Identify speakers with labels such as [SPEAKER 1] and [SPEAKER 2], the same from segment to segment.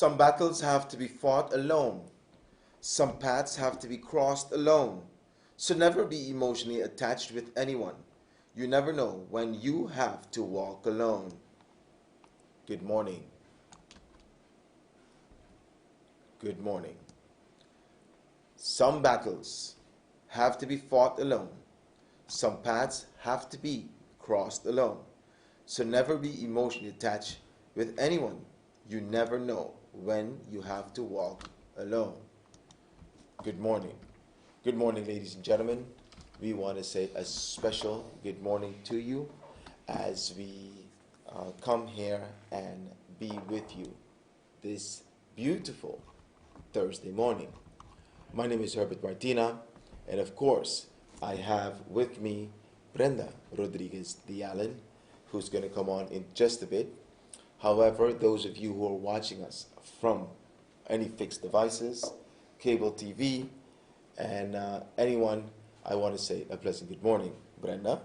[SPEAKER 1] Some battles have to be fought alone. Some paths have to be crossed alone. So never be emotionally attached with anyone. You never know when you have to walk alone. Good morning. Good morning. Some battles have to be fought alone. Some paths have to be crossed alone. So never be emotionally attached with anyone. You never know when you have to walk alone. Good morning. Good morning, ladies and gentlemen. we want to say a special good morning to you as we come here and be with you this beautiful Thursday morning. My name is Herbert Martina, and of course, I have with me Brenda Rodriguez de Allen, who's going to come on in just a bit. However, those of you who are watching us from any fixed devices, cable TV, and anyone, I want to say a pleasant good morning. Brenda?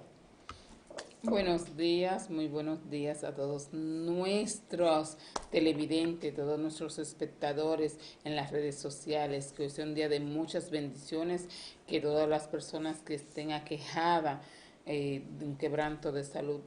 [SPEAKER 2] Buenos días, muy buenos días a todos nuestros televidentes, todos nuestros espectadores en las redes sociales, que hoy sea un día de muchas bendiciones, que todas las personas que estén aquejadas de un quebranto de salud,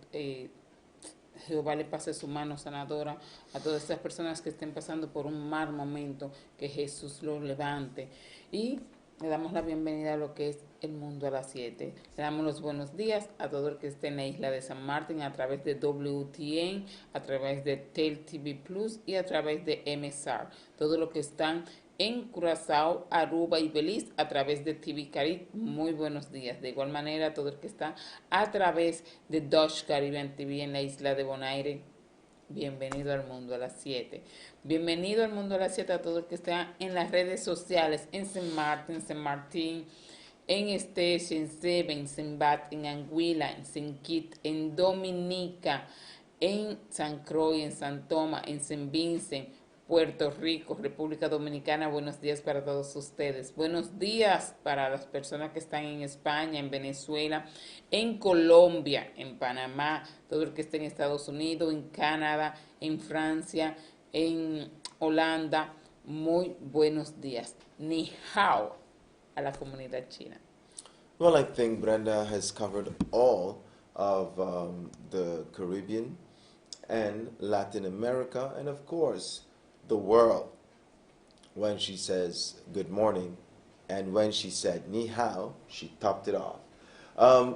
[SPEAKER 2] Jehová le pase su mano sanadora a todas estas personas que estén pasando por un mal momento, que Jesús los levante. Y le damos la bienvenida a lo que es el mundo a las 7. Le damos los buenos días a todo el que esté en la isla de San Martín a través de WTN, a través de TEL TV Plus y a través de MSR. Todo lo que están en Curazao, Aruba y Belice a través de TVCARIB. Muy buenos días. De igual manera, todo el que está a través de Dutch Caribbean TV en la isla de Bonaire. Bienvenido al mundo a las 7. Bienvenido al mundo a las 7 a todo el que está en las redes sociales, en San Martín, en Esteche, en Seba, en Sembat, en Anguila, en Saint Kitts, en Dominica, en San Croix, en San Tomás, en Saint Vincent, Puerto Rico, República Dominicana. Buenos días para todos ustedes. Buenos días para las personas que están en España, en Venezuela, en Colombia, en Panamá, todo el que esté en Estados Unidos, en Canadá, en Francia, en Holanda. Muy buenos días. Ni hao a la comunidad china.
[SPEAKER 1] Well, I think Brenda has covered all of the Caribbean and Latin America, and of course, the world when she says good morning, and when she said ni hao, she topped it off.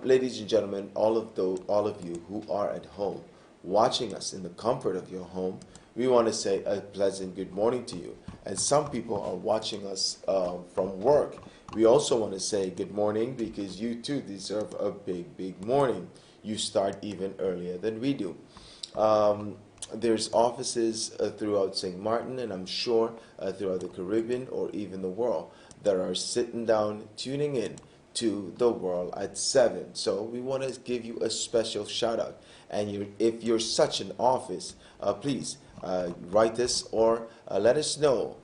[SPEAKER 1] Ladies and gentlemen, all of you who are at home watching us in the comfort of your home, we want to say a pleasant good morning to you. And some people are watching us from work. We also want to say good morning because you too deserve a big morning. You start even earlier than we do. There's offices throughout St. Martin, and I'm sure throughout the Caribbean or even the world that are sitting down, tuning in to the world at 7. So we want to give you a special shout out. And if you're such an office, please write us or let us know,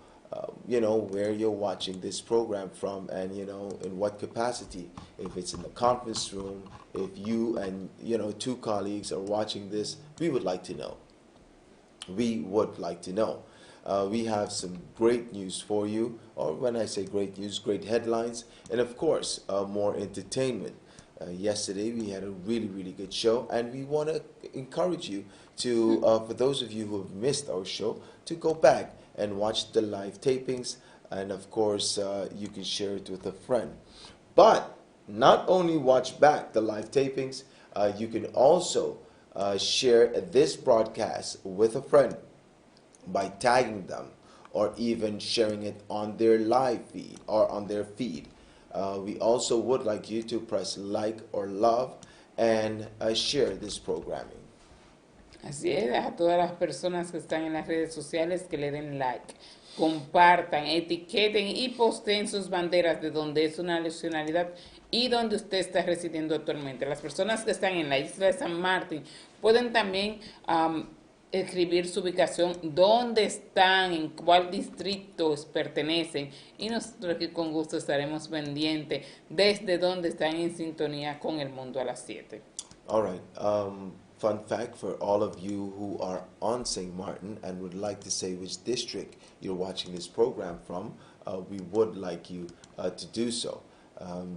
[SPEAKER 1] where you're watching this program from, and in what capacity. If it's in the conference room, if you and two colleagues are watching this, we would like to know. We would like to know. We have some great news for you, or when I say great news, great headlines, and of course, more entertainment. Yesterday we had a really good show, and we want to encourage you to, for those of you who have missed our show, to go back and watch the live tapings, and of course, you can share it with a friend. But not only watch back the live tapings, you can also share this broadcast with a friend by tagging them or even sharing it on their live feed or on their feed. We also would like you to press like or love and share this programming.
[SPEAKER 2] Así es, a todas las personas que están en las redes sociales que le den like, compartan, etiqueten y posteen sus banderas de donde es una nacionalidad y donde usted está residiendo actualmente. Las personas que están en la isla de San Martín pueden también escribir su ubicación, dónde están, en cuál distrito pertenecen, y nosotros aquí con gusto estaremos pendientes desde donde están en sintonía con el mundo a las 7.
[SPEAKER 1] All right. Fun fact for all of you who are on St. Martin and would like to say which district you're watching this program from, we would like you to do so.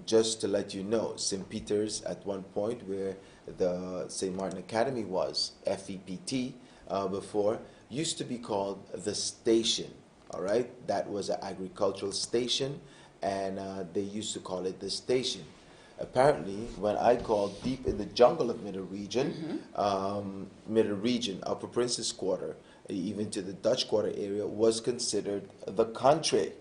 [SPEAKER 1] Just to let you know, St. Peter's at one point where the St. Martin Academy was, FEPT, before, used to be called the station, all right? That was an agricultural station, and they used to call it the station. Apparently, when I called deep in the jungle of Middle Region, Upper Princess Quarter, even to the Dutch Quarter area, was considered the country.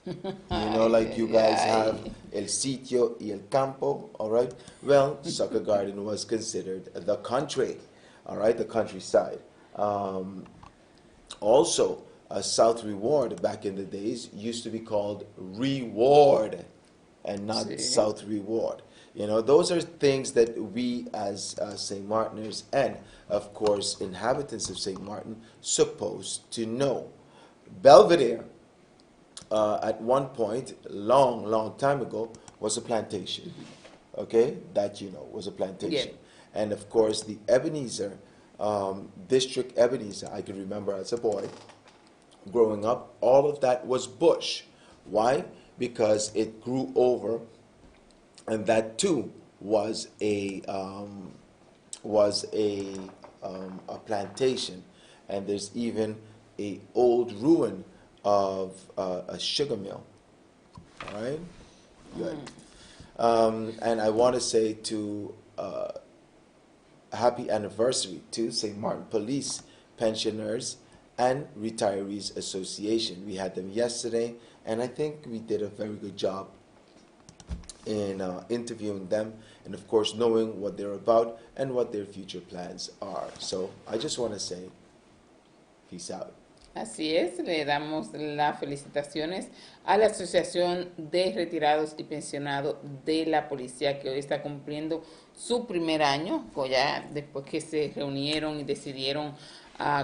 [SPEAKER 1] You know,
[SPEAKER 2] Ay,
[SPEAKER 1] like you
[SPEAKER 2] ay,
[SPEAKER 1] guys have
[SPEAKER 2] ay.
[SPEAKER 1] el sitio y el campo, all right? Well, Sucker Garden was considered the country, all right, the countryside. Um, Also, South Reward back in the days used to be called Reward and not
[SPEAKER 2] Sí.
[SPEAKER 1] South Reward. You know, those are things that we as St. Martiners and, of course, inhabitants of St. Martin supposed to know. Belvedere, at one point, long, long time ago, was a plantation. Okay, that you know was a
[SPEAKER 2] Yeah.
[SPEAKER 1] plantation, and of course the Ebenezer, District Ebenezer, I can remember as a boy growing up, all of that was bush. Why? Because it grew over, and that too was a plantation, and there's even a old ruin of a sugar mill. All right, good. And I want to say to happy anniversary to St. Martin Police Pensioners and Retirees Association. We had them yesterday, and I think we did a very good job in interviewing them and, of course, knowing what they're about and what their future plans are. So I just want to say, peace out.
[SPEAKER 2] Así es, le damos las felicitaciones a la Asociación de Retirados y Pensionados de la Policía, que hoy está cumpliendo su primer año, ya después que se reunieron y decidieron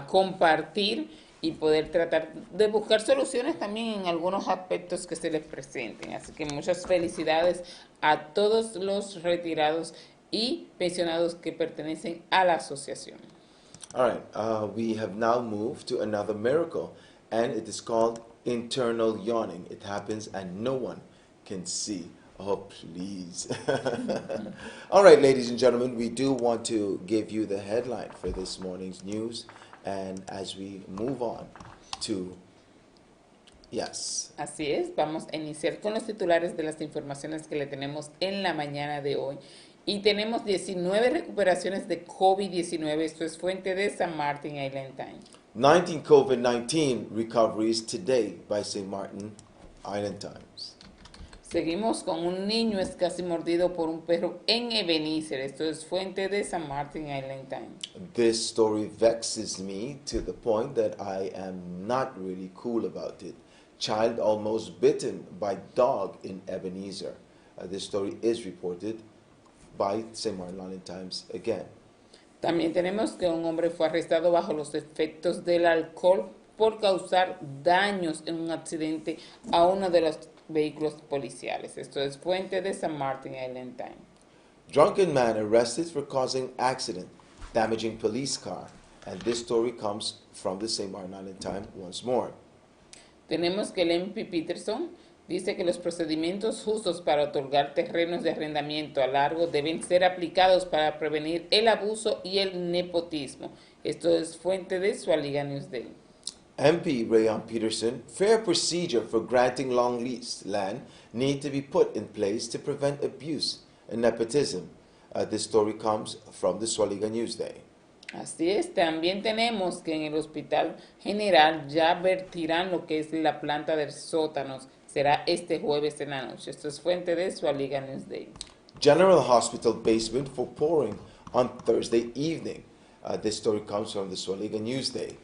[SPEAKER 2] compartir y poder tratar de buscar soluciones también en algunos aspectos que se les presenten. Así que muchas felicidades a todos los retirados y pensionados que pertenecen a la asociación.
[SPEAKER 1] All right, we have now moved to another miracle, and it is called internal yawning. It happens and no one can see. Oh, please. All right, ladies and gentlemen, we do want to give you the headline for this morning's news, and as we move on to, yes.
[SPEAKER 2] Así es, vamos a iniciar con los titulares de las informaciones que le tenemos en la mañana de hoy. Y tenemos 19 recuperaciones de COVID-19, esto es fuente de San Martin Island Times.
[SPEAKER 1] 19 COVID-19 recoveries today by St. Martin Island Times.
[SPEAKER 2] Seguimos con un niño es casi mordido por un perro en Ebenezer, esto es fuente de San Martin Island Times.
[SPEAKER 1] This story vexes me to the point that I am not really cool about it. Child almost bitten by dog in Ebenezer. This story is reported by St. Martin Island Times again.
[SPEAKER 2] También tenemos que un hombre fue arrestado bajo los efectos del alcohol por causar daños en un accidente a uno de los vehículos policiales. Esto es fuente de San Martin Island Times.
[SPEAKER 1] Drunken man arrested for causing accident, damaging police car. And this story comes from the St. Martin Island Times once more.
[SPEAKER 2] Tenemos que el MP Peterson dice que los procedimientos justos para otorgar terrenos de arrendamiento a largo deben ser aplicados para prevenir el abuso y el nepotismo. Esto es fuente de Swaliga Newsday.
[SPEAKER 1] MP Rayon Peterson, fair procedure for granting long lease land need to be put in place to prevent abuse and nepotism. This story comes from the Swaliga Newsday.
[SPEAKER 2] Así es, también tenemos que en el Hospital General ya vertirán lo que es la planta de sótanos. Será este jueves en la noche. Esto es fuente de Swaliga Newsday.
[SPEAKER 1] General Hospital basement for pouring on Thursday evening. This story comes from the Swaliga Newsday.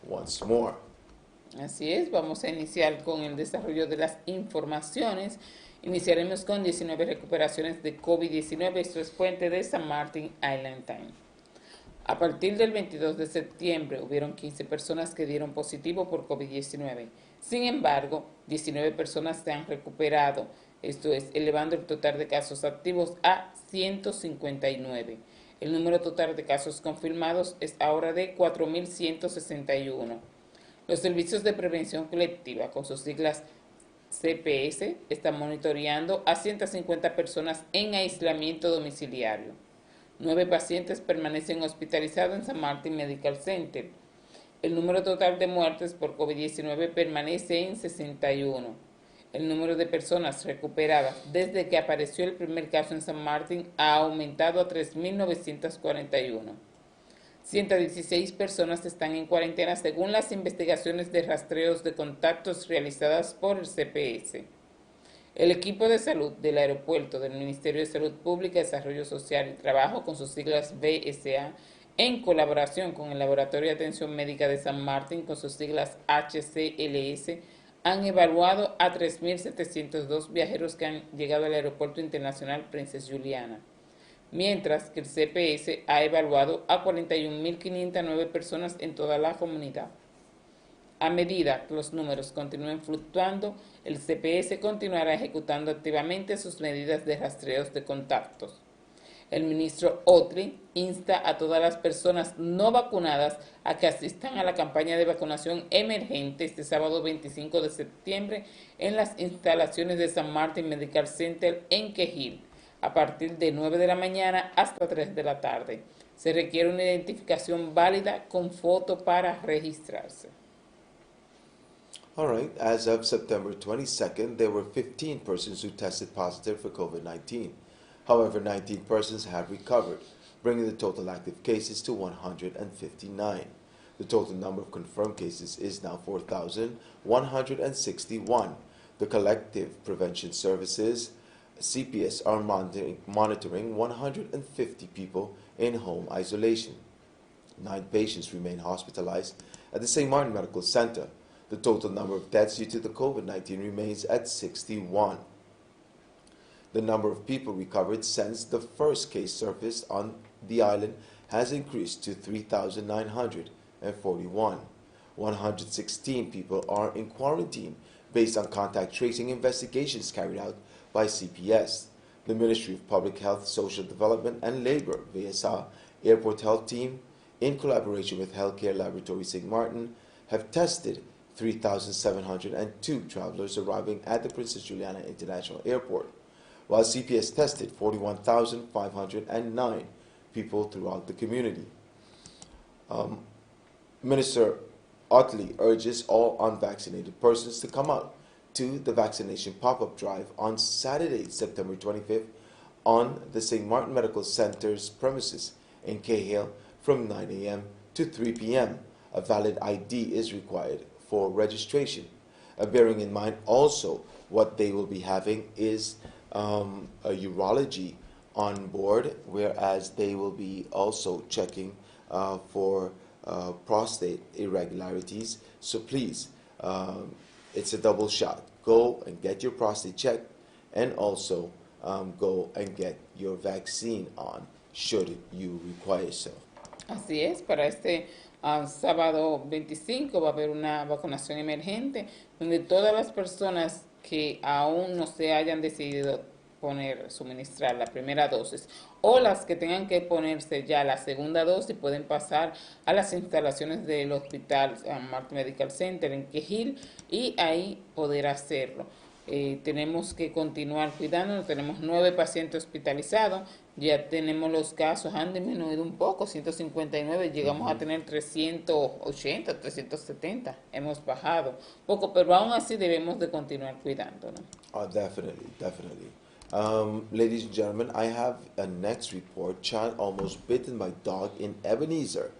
[SPEAKER 1] Once more.
[SPEAKER 2] Así es, vamos a iniciar con el desarrollo de las informaciones. Iniciaremos con 19 recuperaciones de COVID-19. Esto es fuente de San Martin Island Times. A partir del 22 de septiembre hubieron 15 personas que dieron positivo por COVID-19. Sin embargo, 19 personas se han recuperado, esto es, elevando el total de casos activos a 159. El número total de casos confirmados es ahora de 4.161. Los servicios de prevención colectiva, con sus siglas CPS, están monitoreando a 150 personas en aislamiento domiciliario. 9 pacientes permanecen hospitalizados en San Martin Medical Center. El número total de muertes por COVID-19 permanece en 61. El número de personas recuperadas desde que apareció el primer caso en San Martin ha aumentado a 3.941. 116 personas están en cuarentena según las investigaciones de rastreos de contactos realizadas por el CPS. El equipo de salud del aeropuerto del Ministerio de Salud Pública, Desarrollo Social y Trabajo, con sus siglas BSA, en colaboración con el Laboratorio de Atención Médica de San Martín, con sus siglas HCLS, han evaluado a 3.702 viajeros que han llegado al Aeropuerto Internacional Princess Juliana, mientras que el CPS ha evaluado a 41.509 personas en toda la comunidad. A medida que los números continúen fluctuando, el CPS continuará ejecutando activamente sus medidas de rastreos de contactos. El ministro Otri insta a todas las personas no vacunadas a que asistan a la campaña de vacunación emergente este sábado 25 de septiembre en las instalaciones de San Martin Medical Center en Quejil, a partir de 9 de la mañana hasta 3 de la tarde. Se requiere una identificación válida con foto para registrarse.
[SPEAKER 1] All right, as of September 22nd, there were 15 persons who tested positive for COVID-19. However, 19 persons have recovered, bringing the total active cases to 159. The total number of confirmed cases is now 4,161. The Collective Prevention Services, CPS, are monitoring 150 people in home isolation. 9 patients remain hospitalized at the St. Martin Medical Center. The total number of deaths due to the COVID-19 remains at 61. The number of people recovered since the first case surfaced on the island has increased to 3,941. 116 people are in quarantine based on contact tracing investigations carried out by CPS. The Ministry of Public Health, Social Development and Labor, VSA, Airport Health Team, in collaboration with Healthcare Laboratory St. Martin, have tested 3,702 travelers arriving at the Princess Juliana International Airport, while CPS tested 41,509 people throughout the community. Minister Otley urges all unvaccinated persons to come out to the vaccination pop-up drive on Saturday, September 25th, on the St. Martin Medical Center's premises in Cahill from 9 a.m. to 3 p.m. A valid ID is required for registration. Bearing in mind also what they will be having is a urology on board, whereas they will be also checking for prostate irregularities. So please, it's a double shot. Go and get your prostate checked, and also go and get your vaccine on, should you require so.
[SPEAKER 2] Así es, para este sábado 25 va a haber una vacunación emergente donde todas las personas que aún no se hayan decidido suministrar la primera dosis o las que tengan que ponerse ya la segunda dosis pueden pasar a las instalaciones del Hospital San Martin Medical Center en Quejil y ahí poder hacerlo. Tenemos que continuar cuidándonos, tenemos 9 pacientes hospitalizados, ya tenemos los casos, han disminuido un poco, 159, llegamos a tener 380, 370, hemos bajado poco, pero aún así debemos de continuar cuidándonos.
[SPEAKER 1] Definitely, definitely. Ladies and gentlemen, I have a next report. Child almost bitten by dog in Ebenezer.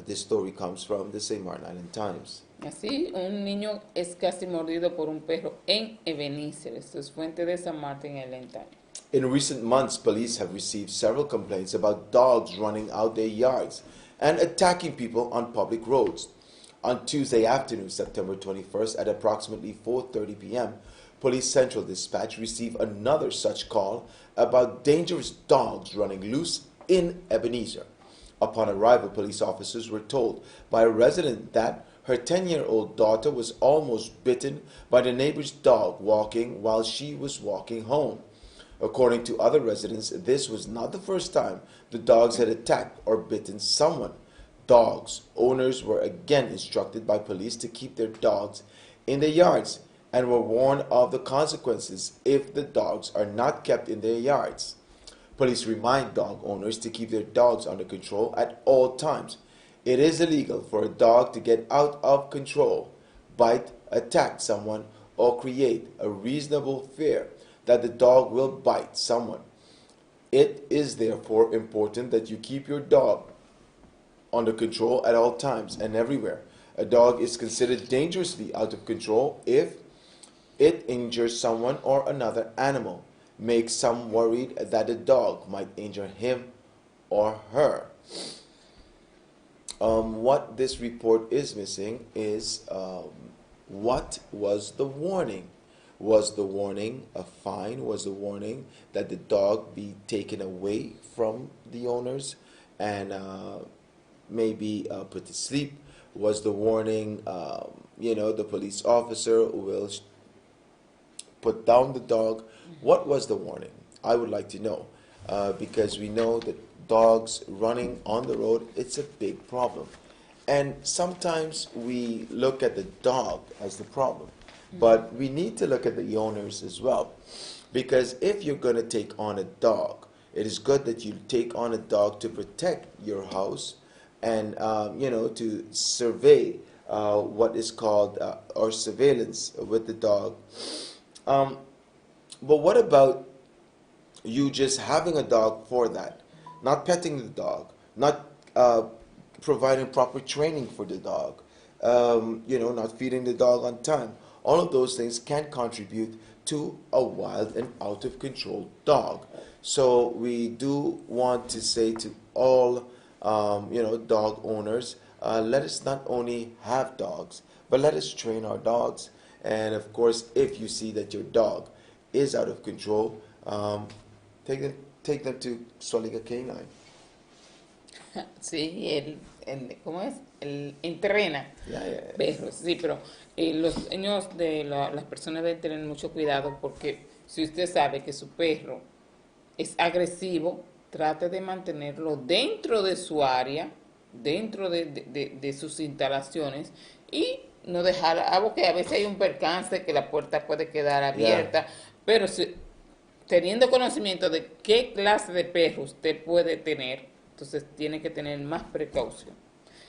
[SPEAKER 1] This story comes from the St. Martin Island Times.
[SPEAKER 2] Así, un niño es casi mordido por un perro en Ebenezer. Esto es fuente de San Martin Island Times.
[SPEAKER 1] In recent months, police have received several complaints about dogs running out their yards and attacking people on public roads. On Tuesday afternoon, September 21st, at approximately 4:30 p.m., Police Central Dispatch received another such call about dangerous dogs running loose in Ebenezer. Upon arrival, police officers were told by a resident that her 10-year-old daughter was almost bitten by the neighbor's dog walking while she was walking home. According to other residents, this was not the first time the dogs had attacked or bitten someone. Dogs owners were again instructed by police to keep their dogs in their yards and were warned of the consequences if the dogs are not kept in their yards. Police remind dog owners to keep their dogs under control at all times. It is illegal for a dog to get out of control, bite, attack someone, or create a reasonable fear that the dog will bite someone. It is therefore important that you keep your dog under control at all times and everywhere. A dog is considered dangerously out of control if it injures someone or another animal, makes some worried that the dog might injure him or her. What this report is missing is what was the warning? Was the warning a fine? Was the warning that the dog be taken away from the owners and maybe put to sleep? Was the warning, the police officer will put down the dog? What was the warning? I would like to know because we know that dogs running on the road, it's a big problem. And sometimes we look at the dog as the problem, but we need to look at the owners as well. Because if you're going to take on a dog, it is good that you take on a dog to protect your house and, to survey what is called or surveillance with the dog. But what about you just having a dog for that? Not petting the dog, not providing proper training for the dog, not feeding the dog on time. All of those things can contribute to a wild and out of control dog. So we do want to say to all, dog owners, let us not only have dogs, but let us train our dogs. And of course, if you see that your dog is out of control, take them to Soliga Canine.
[SPEAKER 2] Sí, ¿cómo es? Él entrena perros, sí, pero los dueños de las personas deben tener mucho cuidado porque si usted sabe que su perro es agresivo, trate de mantenerlo dentro de su área, dentro de sus instalaciones y no dejar, porque a veces hay un percance que la puerta puede quedar abierta, pero teniendo conocimiento de qué clase de perro usted puede tener, entonces tiene que tener más precaución.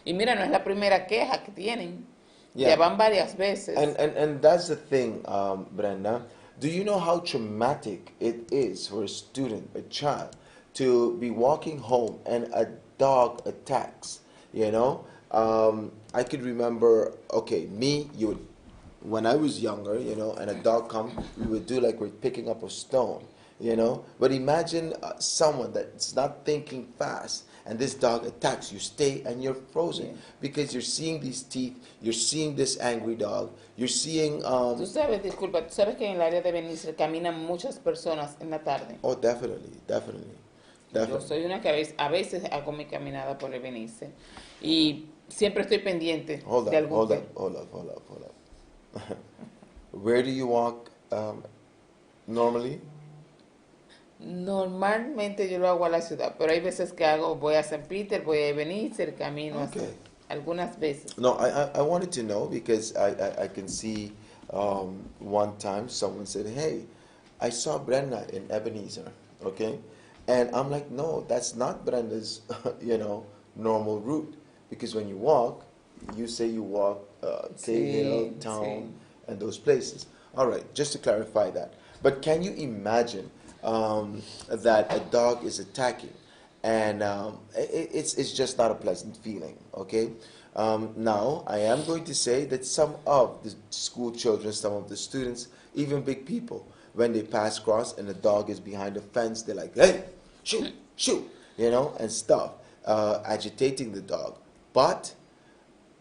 [SPEAKER 2] Y mira, no es la primera queja que tienen, ya van varias veces.
[SPEAKER 1] And that's the thing, Brenda. Do you know how traumatic it is for a student, a child, to be walking home and a dog attacks? I could remember, when I was younger, and a dog come, we would do like we're picking up a stone, But imagine someone that's not thinking fast, and this dog attacks you, stay and you're frozen because you're seeing these teeth, you're seeing this angry dog, you're seeing...
[SPEAKER 2] Tú sabes que en el área de Benice caminan muchas personas en la tarde.
[SPEAKER 1] Oh, definitely.
[SPEAKER 2] Yo soy una que a veces hago mi caminada por el Benice y siempre estoy pendiente de algún...
[SPEAKER 1] Hold up. Where do you walk normally?
[SPEAKER 2] Normalmente yo lo hago a la ciudad, pero hay veces que voy a San Peter, voy a Benice, camino así, algunas veces.
[SPEAKER 1] No, I wanted to know because I can see one time someone said, hey, I saw Brenda in Ebenezer, okay? And I'm like, no, that's not Brenda's, normal route. Because when you walk, you say you walk Hill, Town, and those places. All right, just to clarify that. But can you imagine that a dog is attacking? And it's just not a pleasant feeling, okay? Now, I am going to say that some of the school children, some of the students, even big people, when they pass across and the dog is behind a fence, they're like, hey, shoot, and stuff, agitating the dog. But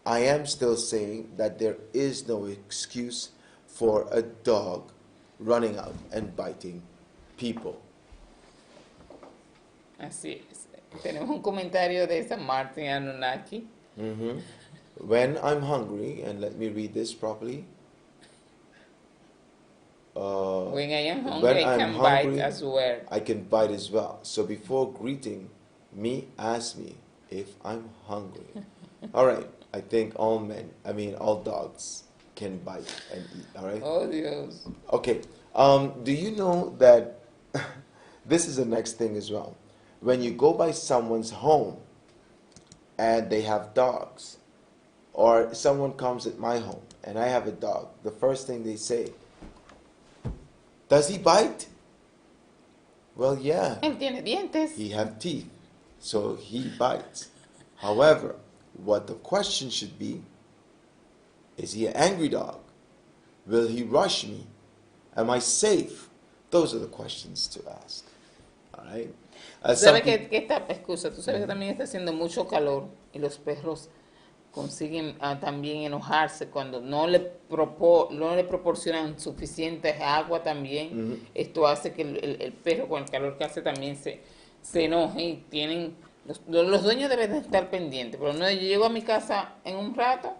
[SPEAKER 1] I am still saying that there is no excuse for a dog running out and biting people.
[SPEAKER 2] Así es. Tenemos un comentario de San Martin Anunnaki.
[SPEAKER 1] When I'm hungry, and let me read this properly.
[SPEAKER 2] When I am hungry, I can bite as well.
[SPEAKER 1] I can bite as well. So before greeting me, ask me if I'm hungry. All right. I think all dogs can bite and eat. All right.
[SPEAKER 2] Oh, Dios.
[SPEAKER 1] Okay. Do you know that this is the next thing as well? When you go by someone's home and they have dogs, or someone comes at my home and I have a dog, the first thing they say, does he bite? Well, yeah.
[SPEAKER 2] Él tiene dientes.
[SPEAKER 1] He have teeth, so he bites. However, what the question should be, is he an angry dog? Will he rush me? Am I safe? Those are the questions to ask. All right?
[SPEAKER 2] Tú
[SPEAKER 1] Some
[SPEAKER 2] sabes
[SPEAKER 1] people,
[SPEAKER 2] que excusa, tú sabes que también está haciendo mucho calor y los perros consiguen también enojarse cuando no le proporcionan suficiente agua también. Esto hace que el perro con el calor que hace también se enoje y tienen... Los dueños deben de estar pendientes, pero no, yo llego a mi casa en un rato,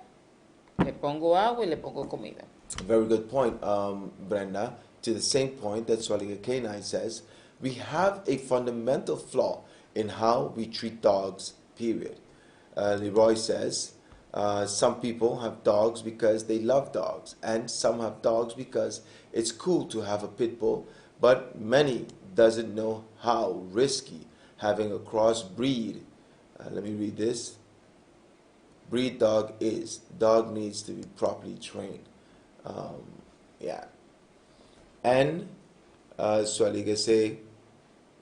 [SPEAKER 2] le pongo agua y le pongo comida.
[SPEAKER 1] very good point, Brenda. To the same point that Swaliga K9 says, we have a fundamental flaw in how we treat dogs, period. Leroy says, some people have dogs because they love dogs, and some have dogs because it's cool to have a pit bull, but many doesn't know how risky having a cross breed, let me read this, breed dog is. Dog needs to be properly trained. Yeah. And Swaliga say,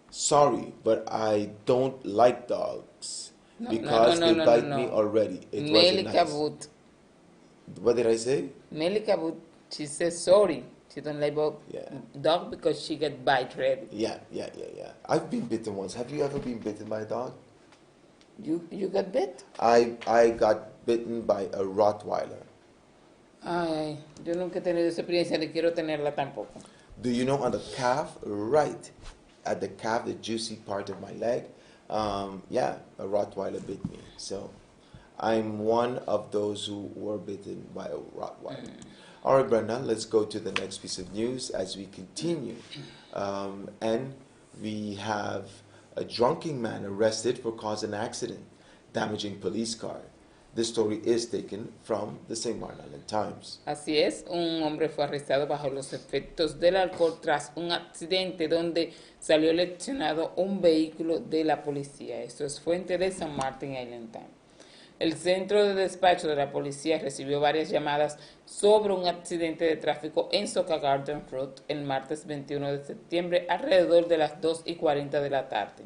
[SPEAKER 1] sorry, but I don't like dogs because they bite me already. It wasn't
[SPEAKER 2] Melika
[SPEAKER 1] nice.
[SPEAKER 2] Wood.
[SPEAKER 1] What did I say?
[SPEAKER 2] Melika Wood, she says sorry. She don't like
[SPEAKER 1] Yeah.
[SPEAKER 2] dog because she get bite ready.
[SPEAKER 1] Yeah. I've been bitten once. Have you ever been bitten by a dog?
[SPEAKER 2] You got bit?
[SPEAKER 1] I got bitten by a Rottweiler.
[SPEAKER 2] Ay, yo nunca he tenido esa experiencia ni quiero tenerla tampoco.
[SPEAKER 1] Do you know on the calf, right at the calf, the juicy part of my leg, yeah, a Rottweiler bit me. So I'm one of those who were bitten by a Rottweiler. All right, Brenda, let's go to the next piece of news as we continue. And we have a drunken man arrested for causing an accident, damaging police car. This story is taken from the St. Martin Island Times.
[SPEAKER 2] Así es, un hombre fue arrestado bajo los efectos del alcohol tras un accidente donde salió lesionado un vehículo de la policía. Esto es fuente de St. Martin Island Times. El centro de despacho de la policía recibió varias llamadas sobre un accidente de tráfico en Soca Garden Road el martes 21 de septiembre alrededor de las 2:40 de la tarde.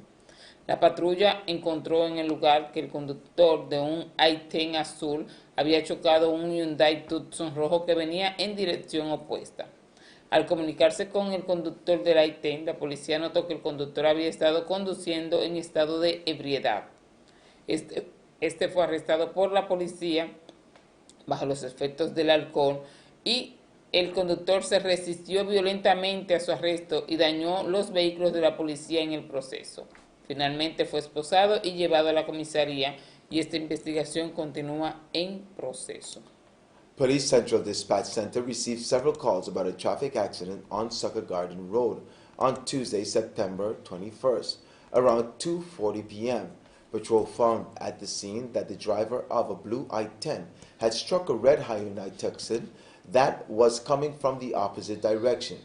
[SPEAKER 2] La patrulla encontró en el lugar que el conductor de un I-10 azul había chocado un Hyundai Tucson rojo que venía en dirección opuesta. Al comunicarse con el conductor del I-10, la policía notó que el conductor había estado conduciendo en estado de ebriedad. Este fue arrestado por la policía bajo los efectos del alcohol y el conductor se resistió violentamente a su arresto y dañó los vehículos de la policía en el proceso. Finalmente fue esposado y llevado a la comisaría y esta investigación continúa en proceso.
[SPEAKER 1] Police Central Dispatch Center received several calls about a traffic accident on Sucker Garden Road on Tuesday, September 21st, around 2:40 p.m. Patrol found at the scene that the driver of a blue I-10 had struck a red Hyundai Tucson that was coming from the opposite direction.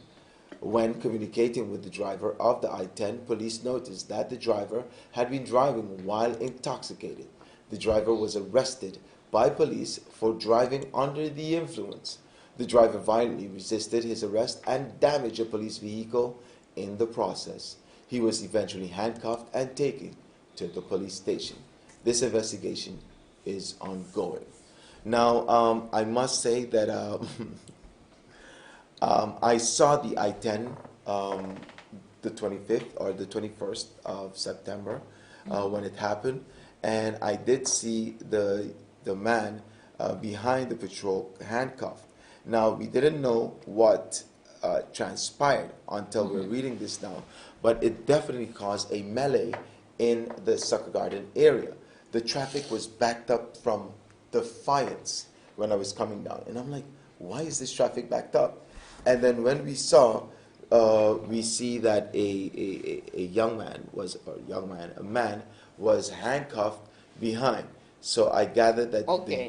[SPEAKER 1] When communicating with the driver of the I-10, police noticed that the driver had been driving while intoxicated. The driver was arrested by police for driving under the influence. The driver violently resisted his arrest and damaged a police vehicle in the process. He was eventually handcuffed and taken to the police station. This investigation is ongoing. Now, I must say that I saw the I-10 the 25th or the 21st of September when it happened, and I did see the man behind the patrol handcuffed. Now, we didn't know what transpired until we're reading this now, but it definitely caused a melee in the Sucker Garden area. The traffic was backed up from Defiance when I was coming down, and I'm like, why is this traffic backed up? And then when we saw, we see that a a man was handcuffed behind. So I gathered that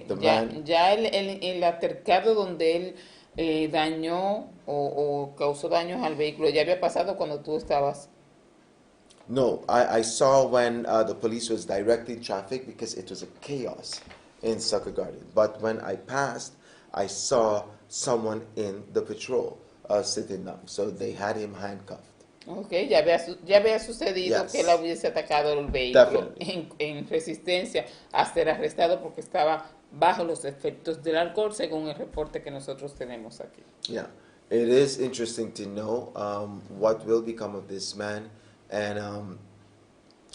[SPEAKER 1] the man...
[SPEAKER 2] Ya el altercado donde él dañó o causó daños al vehículo, ¿ya había pasado cuando tú estabas?
[SPEAKER 1] No, I saw when the police was directing traffic because it was a chaos in Sucker Garden. But when I passed, I saw someone in the patrol sitting down. So they had him handcuffed.
[SPEAKER 2] Ok, ya había sucedido que él
[SPEAKER 1] Yes,
[SPEAKER 2] hubiese atacado el vehículo
[SPEAKER 1] definitely.
[SPEAKER 2] en resistencia a ser arrestado porque estaba bajo los efectos del alcohol, según el reporte que nosotros tenemos aquí.
[SPEAKER 1] Yeah, it is interesting to know what will become of this man and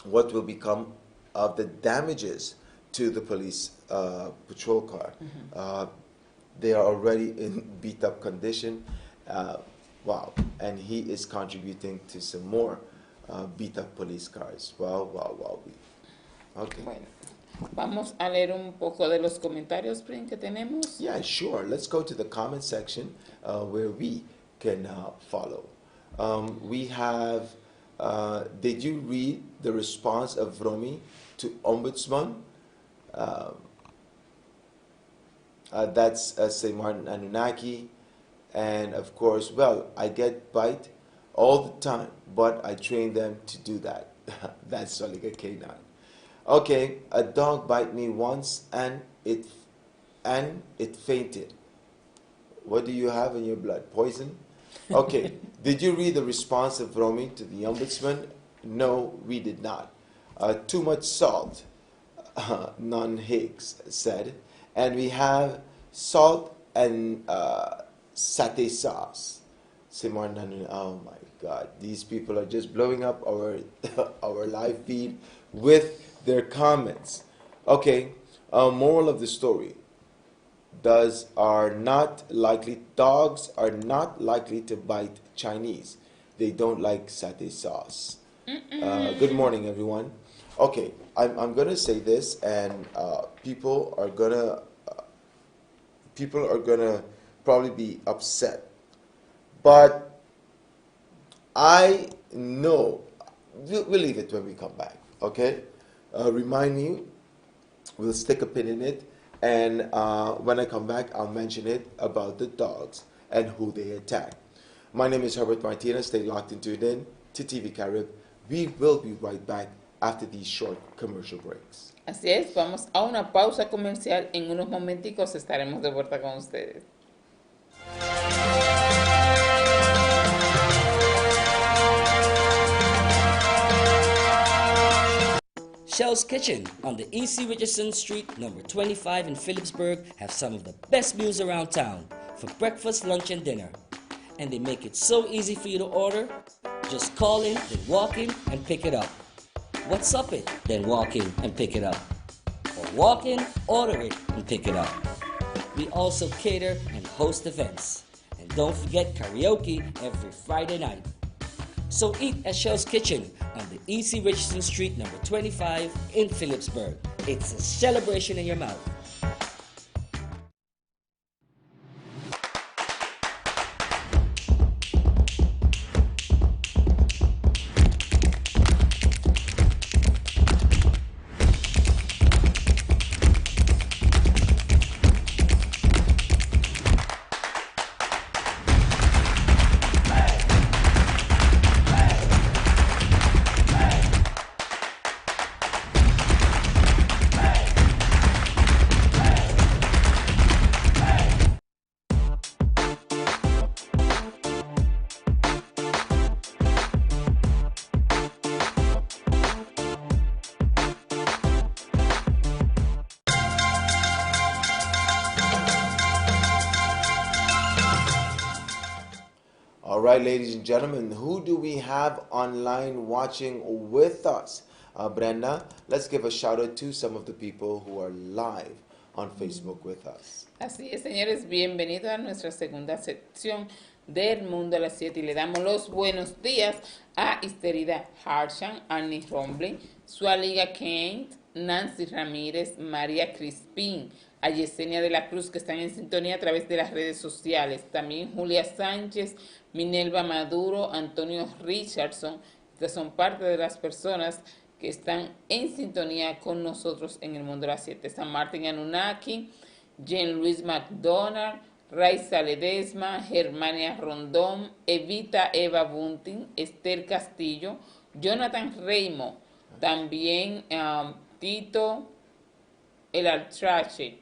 [SPEAKER 1] what will become of the damages to the police patrol car. Uh, they are already in beat up condition. Uh, wow, and he is contributing to some more beat up police cars. Wow, wow, wow. Okay.
[SPEAKER 2] Bueno, vamos a leer un poco de los comentarios, Prin, que tenemos.
[SPEAKER 1] Yeah, sure. Let's go to the comment section where we can follow. We have, did you read the response of Romy to Ombudsman? Uh, that's St. Martin Anunnaki. And of course, well, I get bite all the time, but I train them to do that. That's Solika K9. Okay, a dog bite me once and it fainted. What do you have in your blood? Poison? Okay. Did you read the response of Romy to the ombudsman? No, we did not. Too much salt, Non Higgs said. And we have salt and satay sauce. Simon, oh my God, these people are just blowing up our our live feed with their comments. Okay, moral of the story: dogs are not likely to bite Chinese. They don't like satay sauce. Good morning, everyone. Okay, I'm gonna say this, and people are gonna probably be upset, but I know we'll leave it when we come back. Okay, remind me. We'll stick a pin in it, and when I come back, I'll mention it about the dogs and who they attack. My name is Herbert Martinez. Stay locked and tuned in to TV Carib. We will be right back after these short commercial breaks.
[SPEAKER 2] Así es, vamos a una pausa comercial. En unos momenticos estaremos de vuelta con ustedes.
[SPEAKER 3] Shell's Kitchen on the E.C. Richardson Street, number 25 in Phillipsburg, have some of the best meals around town for breakfast, lunch, and dinner. And they make it so easy for you to order. Just call in, then walk in, and pick it up. What's up it? Then walk in and pick it up. Or walk in, order it, and pick it up. We also cater and host events. And don't forget karaoke every Friday night. So eat at Shell's Kitchen on the E.C. Richardson Street, number 25 in Phillipsburg. It's a celebration in your mouth.
[SPEAKER 1] All right, ladies and gentlemen, who do we have online watching with us? Brenda, let's give a shout out to some of the people who are live on Facebook with us.
[SPEAKER 2] Así es, señores, bienvenidos a nuestra segunda sección del Mundo a las 7 y le damos los buenos días a Histerida Harshan, Arnie Romblin, Sualiga Kent, Nancy Ramírez, María Crispín, a Yesenia de la Cruz, que están en sintonía a través de las redes sociales, también Julia Sánchez, Minelva Maduro, Antonio Richardson. Estas son parte de las personas que están en sintonía con nosotros en el Mundo a las 7. San Martín Anunnaki, Jean Louis McDonald, Raiza Ledesma, Germania Rondón, Evita Eva Bunting, Esther Castillo, Jonathan Reimo, también Tito El Altrache,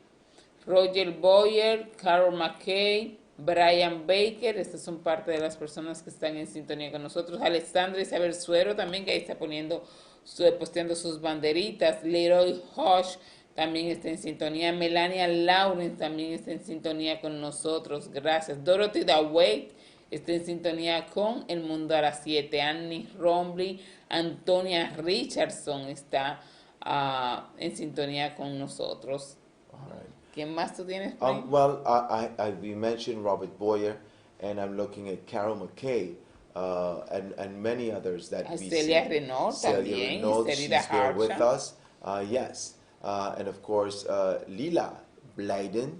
[SPEAKER 2] Roger Boyer, Carol McKay, Brian Baker, estas son parte de las personas que están en sintonía con nosotros. Alexandra Isabel Suero también, que ahí está posteando sus banderitas. Leroy Hodge también está en sintonía. Melania Lawrence también está en sintonía con nosotros. Gracias. Dorothy Dawait está en sintonía con El Mundo a las 7. Annie Romley, Antonia Richardson está en sintonía con nosotros.
[SPEAKER 1] All right.
[SPEAKER 2] ¿Quién más tú tienes?
[SPEAKER 1] Well, we mentioned Robert Boyer, and I'm looking at Carol McKay, and many others that we
[SPEAKER 2] Celia
[SPEAKER 1] see.
[SPEAKER 2] Renaud
[SPEAKER 1] Celia
[SPEAKER 2] también,
[SPEAKER 1] Renaud,
[SPEAKER 2] Serida
[SPEAKER 1] she's there with
[SPEAKER 2] Harsha.
[SPEAKER 1] us. Yes. And of course, Lila Blyden,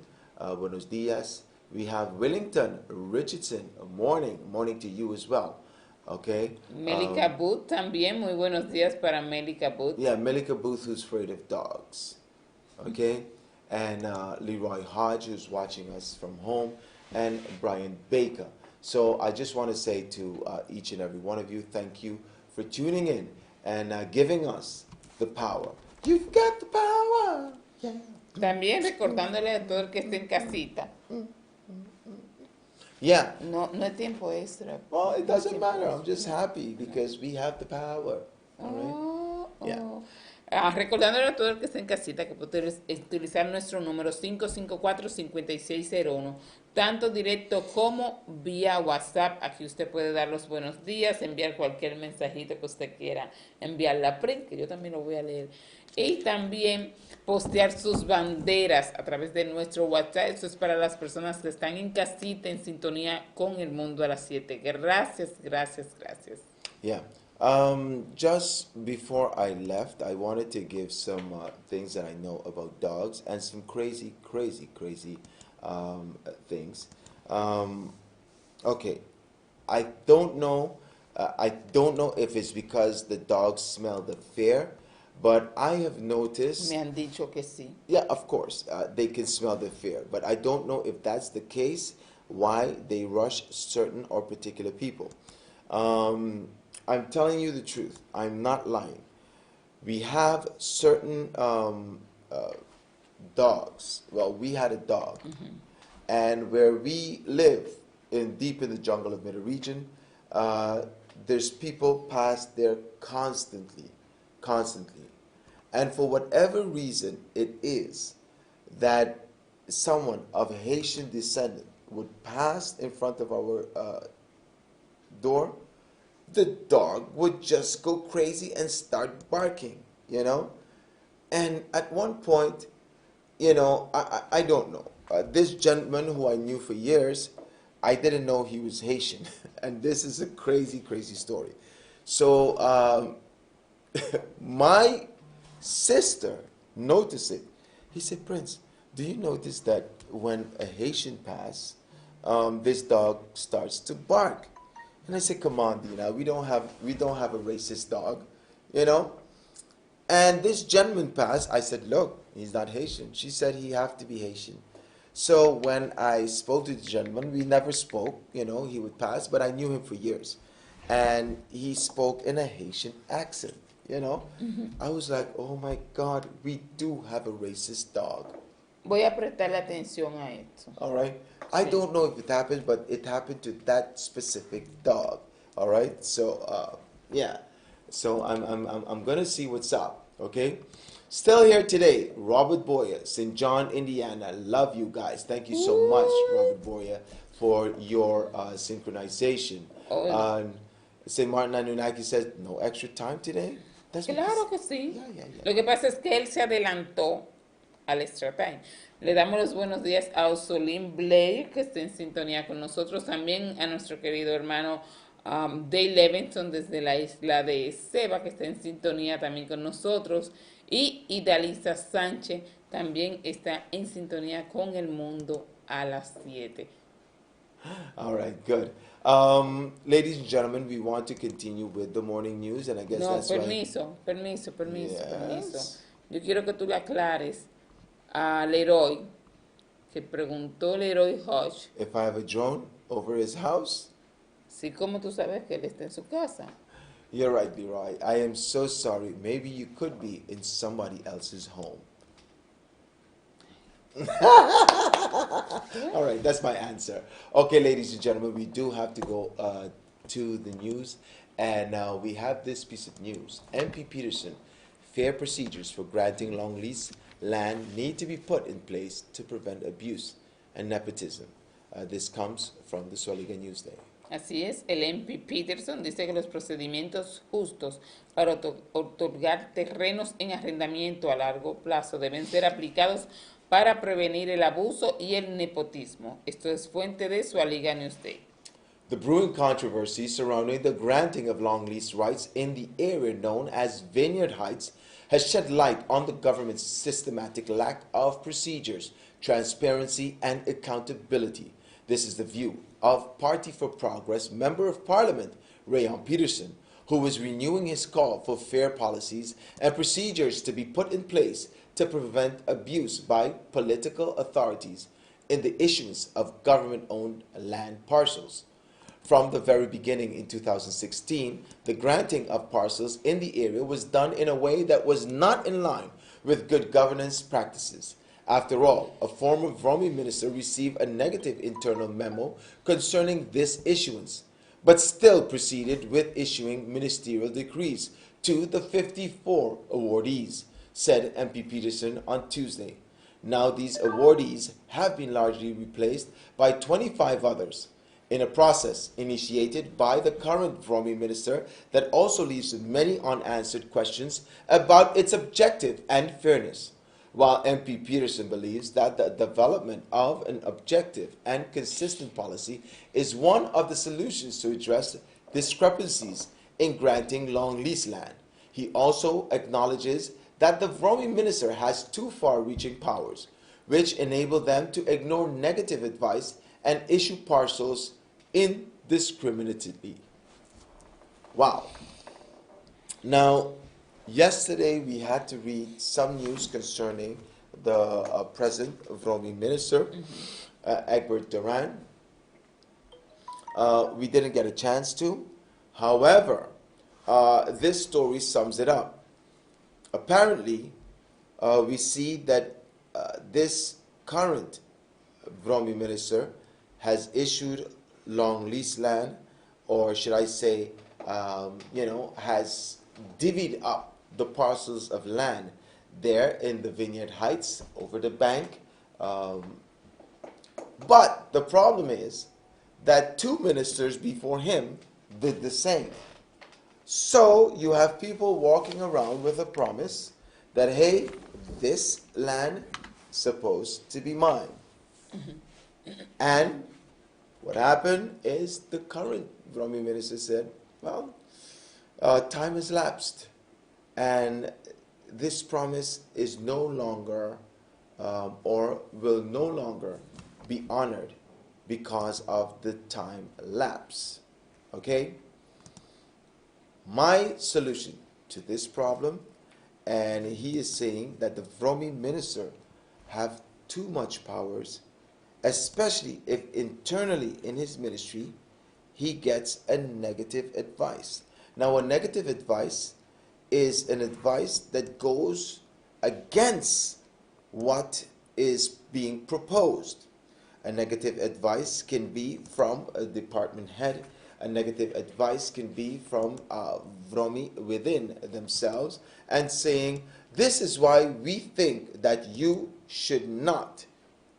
[SPEAKER 1] buenos dias. We have Wellington Richardson, morning to you as well. Okay.
[SPEAKER 2] Melika Booth también, muy buenos días para Melika Booth.
[SPEAKER 1] Yeah, Melika Booth, who's afraid of dogs. Okay. And Leroy Hodge, who's watching us from home, and Brian Baker. So I just want to say to each and every one of you, thank you for tuning in and giving us the power. You've got the power. Yeah.
[SPEAKER 2] También recordándole a todo el que esté en casita.
[SPEAKER 1] Yeah.
[SPEAKER 2] No es tiempo extra.
[SPEAKER 1] Well, it doesn't
[SPEAKER 2] No es tiempo
[SPEAKER 1] matter. I'm
[SPEAKER 2] extra.
[SPEAKER 1] just happy because we have the power. All right? Yeah.
[SPEAKER 2] Recordándole a todo el que esté en casita que puede utilizar nuestro número 554-5601, tanto directo como vía WhatsApp. Aquí usted puede dar los buenos días, enviar cualquier mensajito que usted quiera, enviar la print, que yo también lo voy a leer, y también postear sus banderas a través de nuestro WhatsApp. Eso es para las personas que están en casita, en sintonía con El Mundo a las 7. Gracias.
[SPEAKER 1] Yeah. Just before I left, I wanted to give some things that I know about dogs and some crazy things. Okay, I don't know. I don't know if it's because the dogs smell the fear, but I have noticed.
[SPEAKER 2] Me han dicho que sí.
[SPEAKER 1] Yeah, of course, they can smell the fear, but I don't know if that's the case. Why they rush certain or particular people. I'm telling you the truth. I'm not lying. We have certain dogs. Well, we had a dog. And where we live, deep in the jungle of Middle Region, there's people pass there constantly. And for whatever reason it is that someone of Haitian descent would pass in front of our door, the dog would just go crazy and start barking, you know? And at one point, you know, I don't know. This gentleman who I knew for years, I didn't know he was Haitian. And this is a crazy story. So my sister noticed it. He said, Prince, do you notice that when a Haitian passes, this dog starts to bark? And I said, come on, Dina, we don't have a racist dog, you know? And this gentleman passed. I said, look, he's not Haitian. She said he have to be Haitian. So when I spoke to the gentleman, we never spoke, you know, he would pass, but I knew him for years. And he spoke in a Haitian accent, you know? I was like, oh my God, we do have a racist dog.
[SPEAKER 2] Voy a prestarle atención a esto.
[SPEAKER 1] All right. I don't know if it happened, but it happened to that specific dog. All right. So yeah. So I'm gonna see what's up. Okay. Still here today, Robert Boyer, St. John, Indiana. Love you guys. Thank you so much, Robert Boyer, for your synchronization. St. Martin Anunnaki says no extra time today. That's
[SPEAKER 2] Claro que sí.
[SPEAKER 1] Yeah.
[SPEAKER 2] Lo que pasa es que él se adelantó al extra time. Le damos los buenos días a Osolín Blair, que está en sintonía con nosotros, también a nuestro querido hermano Dale Levinson desde la isla de Seba, que está en sintonía también con nosotros, y Idalisa Sánchez también está en sintonía con El Mundo a las 7.
[SPEAKER 1] All right, good. Ladies and gentlemen, we want to continue with the morning news, and I guess that's
[SPEAKER 2] permiso.
[SPEAKER 1] Yes.
[SPEAKER 2] Yo quiero que tú le aclares a Leroy, que preguntó Leroy Hodge,
[SPEAKER 1] If I have a drone over his house?
[SPEAKER 2] si como tú sabes que él está en su casa.
[SPEAKER 1] You're right, Leroy. I am so sorry. Maybe you could be in somebody else's home. All right, that's my answer. Okay, ladies and gentlemen, we do have to go to the news, and we have this piece of news. MP Peterson, fair procedures for granting long lease land need to be put in place to prevent abuse and nepotism. This comes from the Swaliga Newsday.
[SPEAKER 2] Así es, el MP Peterson dice que los procedimientos justos para otorgar terrenos en arrendamiento a largo plazo deben ser aplicados para prevenir el abuso y el nepotismo. Esto es fuente de Swaliga Newsday.
[SPEAKER 1] The brewing controversy surrounding the granting of long lease rights in the area known as Vineyard Heights has shed light on the government's systematic lack of procedures, transparency, and accountability. This is the view of Party for Progress Member of Parliament Rayon Peterson, who was renewing his call for fair policies and procedures to be put in place to prevent abuse by political authorities in the issuance of government-owned land parcels. From the very beginning in 2016, the granting of parcels in the area was done in a way that was not in line with good governance practices. After all, a former Vromi minister received a negative internal memo concerning this issuance, but still proceeded with issuing ministerial decrees to the 54 awardees, said MP Peterson on Tuesday. Now these awardees have been largely replaced by 25 others, in a process initiated by the current Vromi minister that also leaves many unanswered questions about its objective and fairness. While MP Peterson believes that the development of an objective and consistent policy is one of the solutions to address discrepancies in granting long lease land, he also acknowledges that the Vromi minister has too far-reaching powers, which enable them to ignore negative advice and issue parcels indiscriminately. Wow. Now, yesterday we had to read some news concerning the present Vromi minister, Egbert Duran. We didn't get a chance to. However, this story sums it up. Apparently, we see that this current Vromi minister has issued long lease land, or should I say, has divvied up the parcels of land there in the Vineyard Heights over the bank. But the problem is that two ministers before him did the same. So you have people walking around with a promise that, hey, this land is supposed to be mine. And what happened is the current Vromi minister said, well, time has lapsed, and this promise is no longer or will no longer be honored because of the time lapse. Okay? My solution to this problem, and he is saying that the Vromi minister have too much powers, especially if internally in his ministry he gets a negative advice. Now, a negative advice is an advice that goes against what is being proposed. A negative advice can be from a department head. A negative advice can be from Vromi within themselves and saying, this is why we think that you should not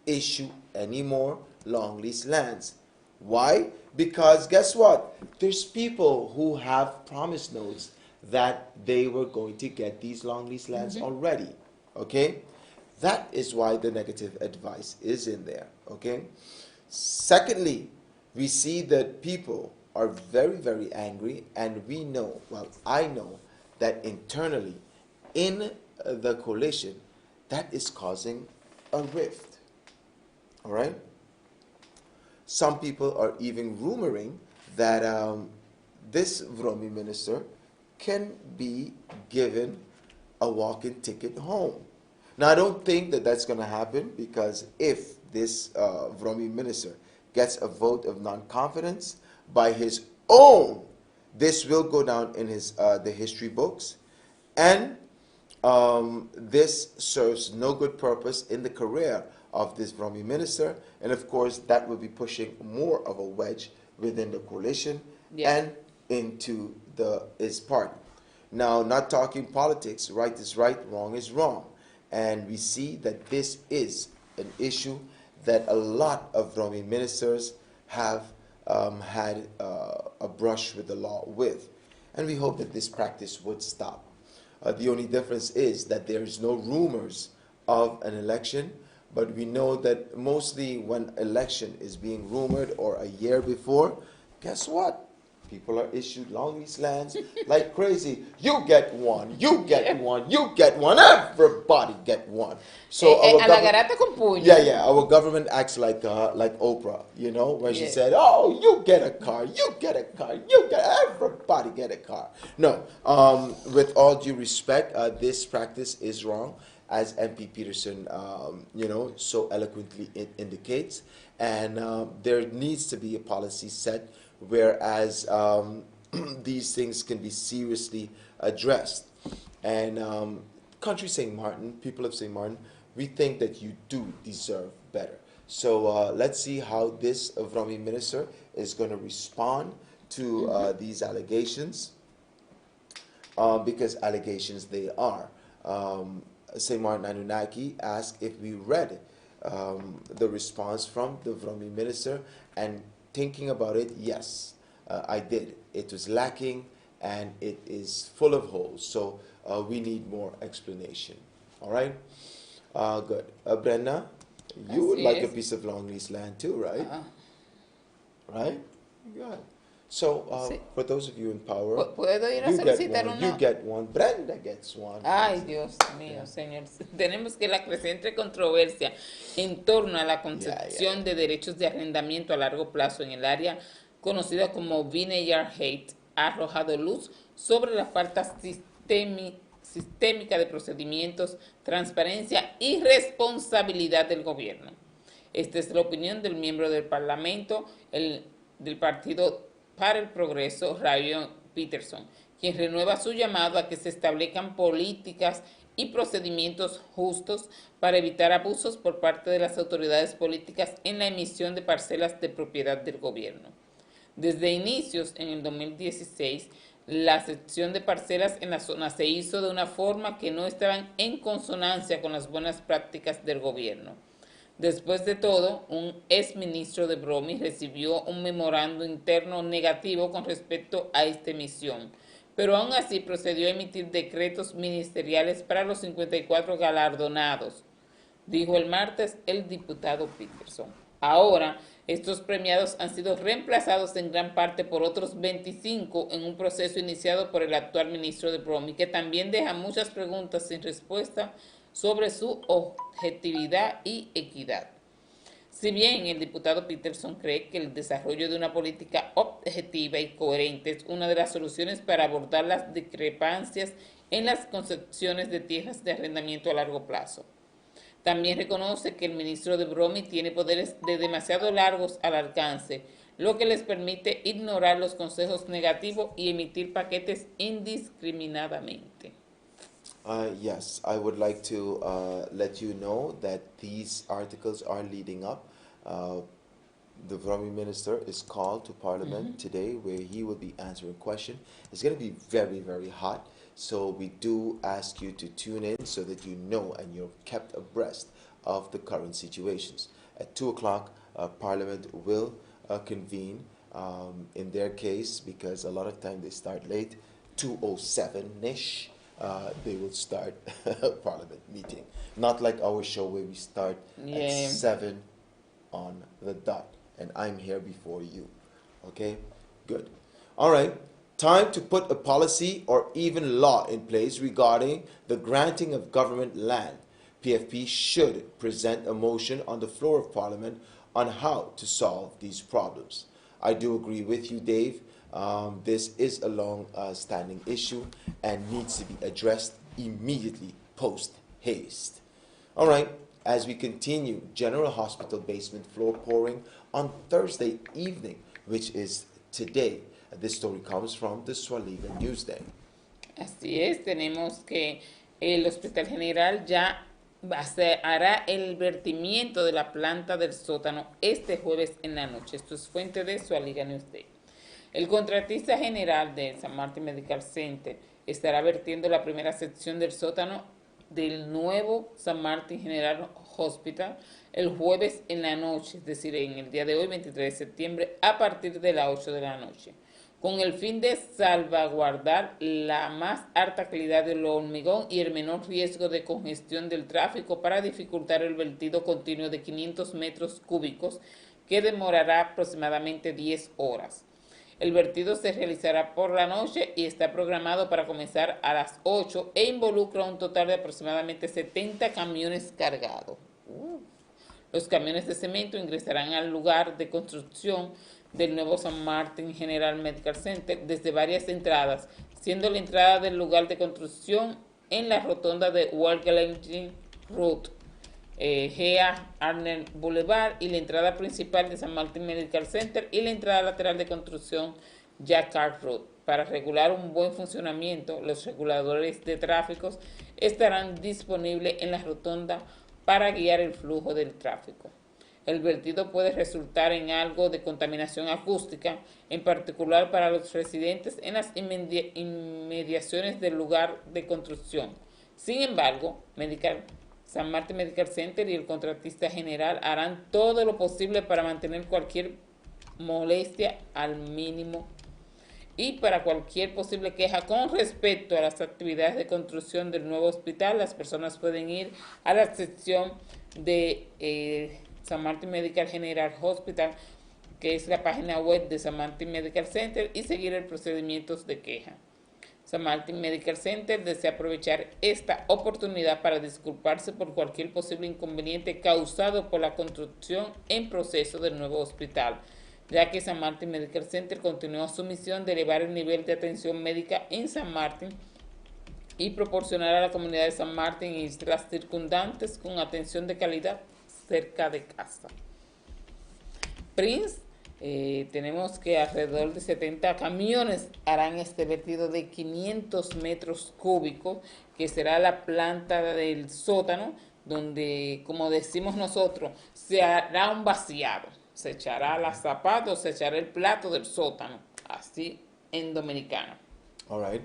[SPEAKER 1] issue any more long lease lands. Why? Because guess what? There's people who have promised notes that they were going to get these long lease lands already. Okay? That is why the negative advice is in there. Okay? Secondly, we see that people are very, very angry, and we know, well, I know that internally in the coalition, that is causing a rift. All right? Some people are even rumoring that this Vromi minister can be given a walk-in ticket home. Now, I don't think that that's going to happen, because if this Vromi minister gets a vote of non-confidence by his own, this will go down in his the history books, and this serves no good purpose in the career of this Romy minister, and of course that will be pushing more of a wedge within the coalition and into his party. Now, not talking politics, right is right, wrong is wrong, and we see that this is an issue that a lot of Romy ministers have had a brush with the law with, and we hope that this practice would stop. The only difference is that there is no rumors of an election, but we know that mostly when election is being rumored or a year before, guess what? People are issued long lease lands like crazy. You get one, you get one, you get one, everybody get one. So
[SPEAKER 2] a la garata con puño.
[SPEAKER 1] yeah, our government acts like Oprah, you know, where she said, "Oh, you get a car, you get a car, everybody get a car." No, with all due respect, this practice is wrong, as MP Peterson, so eloquently indicates, and there needs to be a policy set, whereas these things can be seriously addressed. And country St. Martin, people of St. Martin, we think that you do deserve better. So let's see how this Romy minister is going to respond to these allegations, because allegations they are. St. Martin Anunnaki asked if we read the response from the Romy minister, and thinking about it, yes, I did. It was lacking and it is full of holes. So we need more explanation. All right? Good. Brenda, you would like a piece of long lease land too, right? Right? Good. So for those of you in power,
[SPEAKER 2] ¿Puedo ir a
[SPEAKER 1] you get
[SPEAKER 2] solicitar
[SPEAKER 1] one,
[SPEAKER 2] uno?
[SPEAKER 1] you get one, Brenda gets one.
[SPEAKER 2] Ay, Dios mío, señor. Tenemos que la creciente controversia en torno a la concepción de derechos de arrendamiento a largo plazo en el área conocida como Vineyard Heights ha arrojado luz sobre la falta sistémica de procedimientos, transparencia y responsabilidad del gobierno. Esta es la opinión del miembro del Parlamento del Partido para el Progreso, Ryan Peterson, quien renueva su llamado a que se establezcan políticas y procedimientos justos para evitar abusos por parte de las autoridades políticas en la emisión de parcelas de propiedad del gobierno. Desde inicios en el 2016, la sección de parcelas en la zona se hizo de una forma que no estaban en consonancia con las buenas prácticas del gobierno. Después de todo, un exministro de Bromi recibió un memorando interno negativo con respecto a esta emisión, pero aún así procedió a emitir decretos ministeriales para los 54 galardonados, dijo el martes el diputado Peterson. Ahora, estos premiados han sido reemplazados en gran parte por otros 25 en un proceso iniciado por el actual ministro de Bromi, que también deja muchas preguntas sin respuesta sobre su objetividad y equidad. Si bien el diputado Peterson cree que el desarrollo de una política objetiva y coherente es una de las soluciones para abordar las discrepancias en las concepciones de tierras de arrendamiento a largo plazo. También reconoce que el ministro de Bromi tiene poderes de demasiado largos al alcance, lo que les permite ignorar los consejos negativos y emitir paquetes indiscriminadamente.
[SPEAKER 1] Yes, I would like to let you know that these articles are leading up. The Romy minister is called to Parliament today, where he will be answering questions. It's going to be very, very hot, so we do ask you to tune in so that you know and you're kept abreast of the current situations. At 2 o'clock, Parliament will convene. In their case, because a lot of time they start late, 2:07-ish. They will start Parliament meeting. Not like our show where we start at 7 on the dot. And I'm here before you. Okay? Good. All right. Time to put a policy or even law in place regarding the granting of government land. PFP should present a motion on the floor of Parliament on how to solve these problems. I do agree with you, Dave. This is a long-standing issue and needs to be addressed immediately post-haste. All right, as we continue, General Hospital basement floor pouring on Thursday evening, which is today. This story comes from the Swaliga Newsday.
[SPEAKER 2] Así es, tenemos que el Hospital General ya hará el vertimiento de la planta del sótano este jueves en la noche. Esto es fuente de Sualiga Newsday. El contratista general de San Martin Medical Center estará vertiendo la primera sección del sótano del nuevo San Martin General Hospital el jueves en la noche, es decir, en el día de hoy, 23 de septiembre, a partir de las 8 de la noche, con el fin de salvaguardar la más alta calidad del hormigón y el menor riesgo de congestión del tráfico para dificultar el vertido continuo de 500 metros cúbicos que demorará aproximadamente 10 horas. El vertido se realizará por la noche y está programado para comenzar a las 8 e involucra un total de aproximadamente 70 camiones cargados. Los camiones de cemento ingresarán al lugar de construcción del nuevo San Martin General Medical Center desde varias entradas, siendo la entrada del lugar de construcción en la rotonda de Walker Road, G.A. Arnett Boulevard, y la entrada principal de San Martin Medical Center y la entrada lateral de construcción Jacquard Road. Para regular un buen funcionamiento, los reguladores de tráfico estarán disponibles en la rotonda para guiar el flujo del tráfico. El vertido puede resultar en algo de contaminación acústica, en particular para los residentes en las inmediaciones del lugar de construcción. Sin embargo, San Martin Medical Center y el contratista general harán todo lo posible para mantener cualquier molestia al mínimo y para cualquier posible queja con respecto a las actividades de construcción del nuevo hospital. Las personas pueden ir a la sección de San Martin Medical General Hospital, que es la página web de San Martin Medical Center, y seguir el procedimiento de queja. San Martin Medical Center desea aprovechar esta oportunidad para disculparse por cualquier posible inconveniente causado por la construcción en proceso del nuevo hospital, ya que San Martin Medical Center continúa su misión de elevar el nivel de atención médica en San Martin y proporcionar a la comunidad de San Martin y las circundantes con atención de calidad cerca de casa. Prince, tenemos que alrededor de 70 camiones harán este vertido de 500 metros cúbicos, que será la planta del sótano, donde, como decimos nosotros, se hará un vaciado. Se echará los zapatos, se echará el plato del sótano, así en dominicano.
[SPEAKER 1] All right.